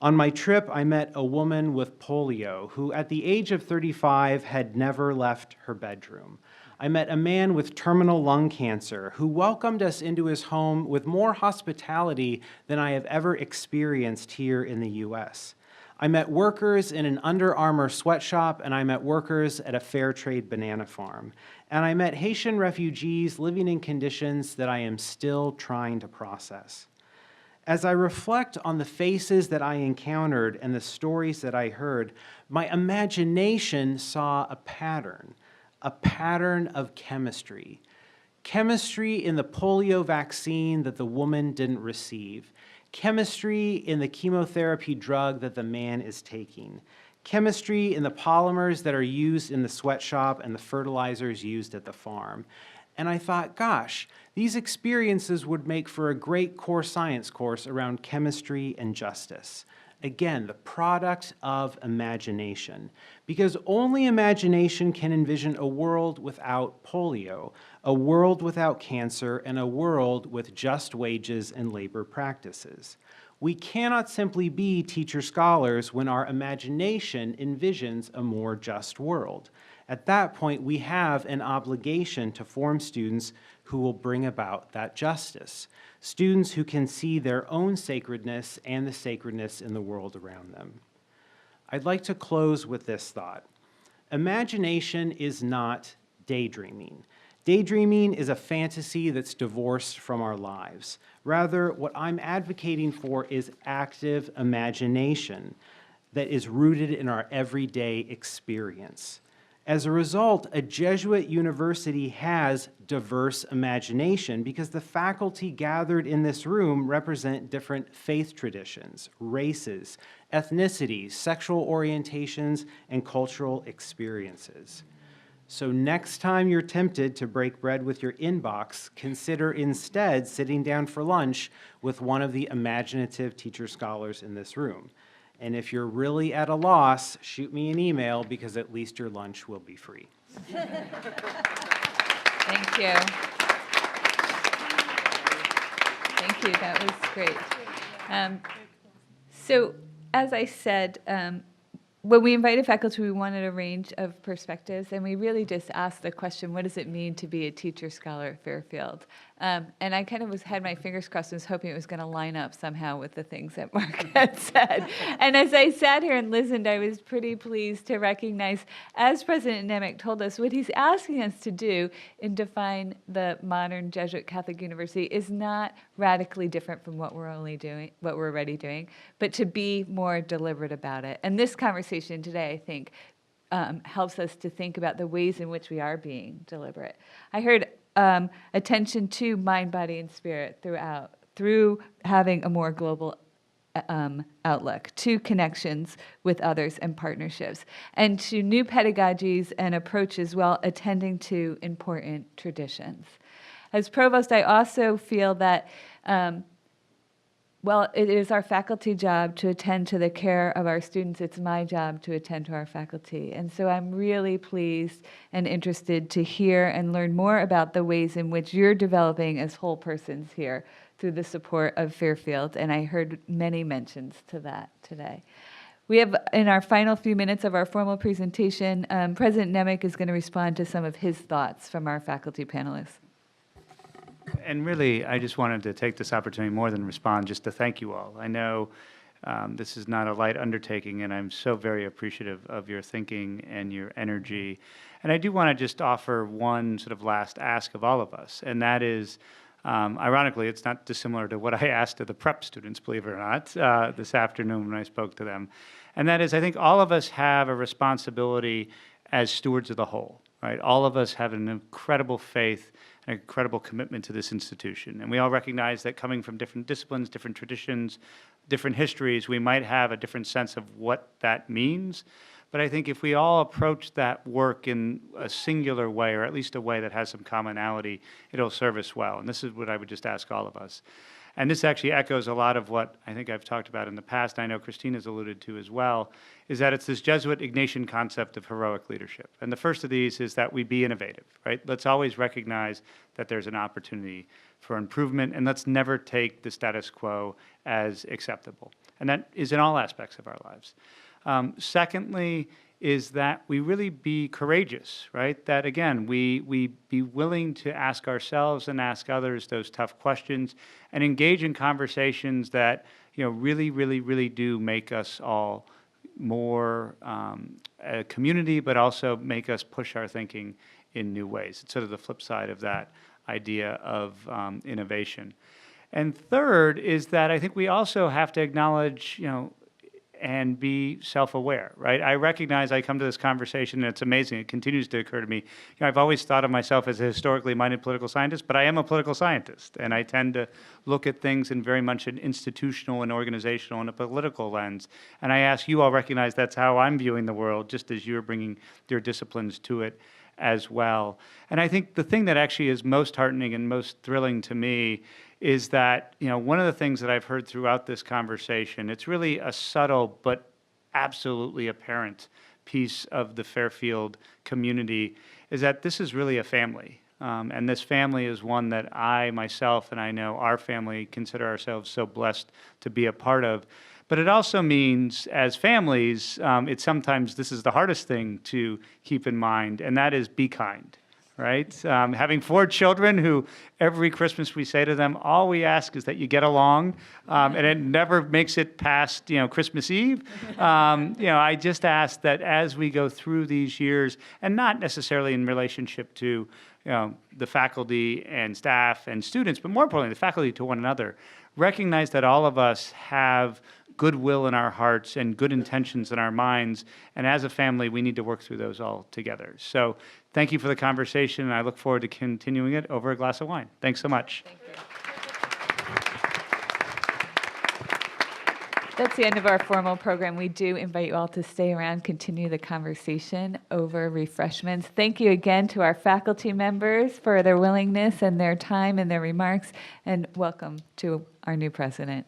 On my trip, I met a woman with polio who, at the age of 35, had never left her bedroom. I met a man with terminal lung cancer who welcomed us into his home with more hospitality than I have ever experienced here in the U.S. I met workers in an Under Armour sweatshop, and I met workers at a fair trade banana farm. And I met Haitian refugees living in conditions that I am still trying to process. As I reflect on the faces that I encountered and the stories that I heard, my imagination saw a pattern of chemistry. Chemistry in the polio vaccine that the woman didn't receive. Chemistry in the chemotherapy drug that the man is taking. Chemistry in the polymers that are used in the sweatshop and the fertilizers used at the farm. And I thought, gosh, these experiences would make for a great core science course around chemistry and justice. Again, the product of imagination. Because only imagination can envision a world without polio, a world without cancer, and a world with just wages and labor practices. We cannot simply be teacher scholars when our imagination envisions a more just world. At that point, we have an obligation to form students who will bring about that justice, students who can see their own sacredness and the sacredness in the world around them. I'd like to close with this thought. Imagination is not daydreaming. Daydreaming is a fantasy that's divorced from our lives. Rather, what I'm advocating for is active imagination that is rooted in our everyday experience. As a result, a Jesuit university has diverse imagination because the faculty gathered in this room represent different faith traditions, races, ethnicities, sexual orientations, and cultural experiences. So next time you're tempted to break bread with your inbox, consider instead sitting down for lunch with one of the imaginative teacher scholars in this room. And if you're really at a loss, shoot me an email because at least your lunch will be free. Thank you. Thank you. That was great. So, as I said, when we invited faculty, we wanted a range of perspectives, and we really just asked the question, what does it mean to be a teacher scholar at Fairfield? And I kind of had my fingers crossed and was hoping it was going to line up somehow with the things that Mark had said. And as I sat here and listened, I was pretty pleased to recognize, as President Nemec told us, what he's asking us to do in define the modern Jesuit Catholic University is not radically different from what we're already doing, but to be more deliberate about it. And this conversation today, I think, helps us to think about the ways in which we are being deliberate. I heard attention to mind, body, and spirit throughout, through having a more global outlook, to connections with others and partnerships, and to new pedagogies and approaches while attending to important traditions. As provost, I also feel that well, it is our faculty job to attend to the care of our students. It's my job to attend to our faculty. And so I'm really pleased and interested to hear and learn more about the ways in which you're developing as whole persons here through the support of Fairfield. And I heard many mentions to that today. We have, in our final few minutes of our formal presentation, President Nemec is going to respond to some of his thoughts from our faculty panelists. And really, I just wanted to take this opportunity more than respond, just to thank you all. I know this is not a light undertaking, and I'm so very appreciative of your thinking and your energy. And I do want to just offer one sort of last ask of all of us, and that is, ironically, it's not dissimilar to what I asked of the prep students, believe it or not, this afternoon when I spoke to them. And that is, I think all of us have a responsibility as stewards of the whole, right? All of us have an incredible faith, an incredible commitment to this institution. And we all recognize that coming from different disciplines, different traditions, different histories, we might have a different sense of what that means. But I think if we all approach that work in a singular way, or at least a way that has some commonality, it'll serve us well. And this is what I would just ask all of us. And this actually echoes a lot of what I think I've talked about in the past, I know Christina's alluded to as well, is that it's this Jesuit Ignatian concept of heroic leadership. And the first of these is that we be innovative, right? Let's always recognize that there's an opportunity for improvement, and let's never take the status quo as acceptable. And that is in all aspects of our lives. Secondly, is that we really be courageous, right? That, again, we be willing to ask ourselves and ask others those tough questions and engage in conversations that, really do make us all more a community, but also make us push our thinking in new ways. It's sort of the flip side of that idea of innovation. And third is that I think we also have to acknowledge, and be self-aware, right? I recognize I come to this conversation, and it's amazing. It continues to occur to me. I've always thought of myself as a historically minded political scientist, but I am a political scientist, and I tend to look at things in very much an institutional and organizational and a political lens. And I ask you all recognize that's how I'm viewing the world, just as you're bringing your disciplines to it as well. And I think the thing that actually is most heartening and most thrilling to me is that, one of the things that I've heard throughout this conversation, it's really a subtle but absolutely apparent piece of the Fairfield community, is that this is really a family. And this family is one that I, myself, and I know our family consider ourselves so blessed to be a part of. But it also means, as families, it's sometimes this is the hardest thing to keep in mind, and that is be kind. Right? Having 4 children who every Christmas we say to them, all we ask is that you get along, and it never makes it past, Christmas Eve. I just ask that as we go through these years, and not necessarily in relationship to, the faculty and staff and students, but more importantly, the faculty to one another, recognize that all of us have goodwill in our hearts and good intentions in our minds. And as a family, we need to work through those all together. So thank you for the conversation, and I look forward to continuing it over a glass of wine. Thanks so much. Thank you. That's the end of our formal program. We do invite you all to stay around, continue the conversation over refreshments. Thank you again to our faculty members for their willingness and their time and their remarks, and welcome to our new president.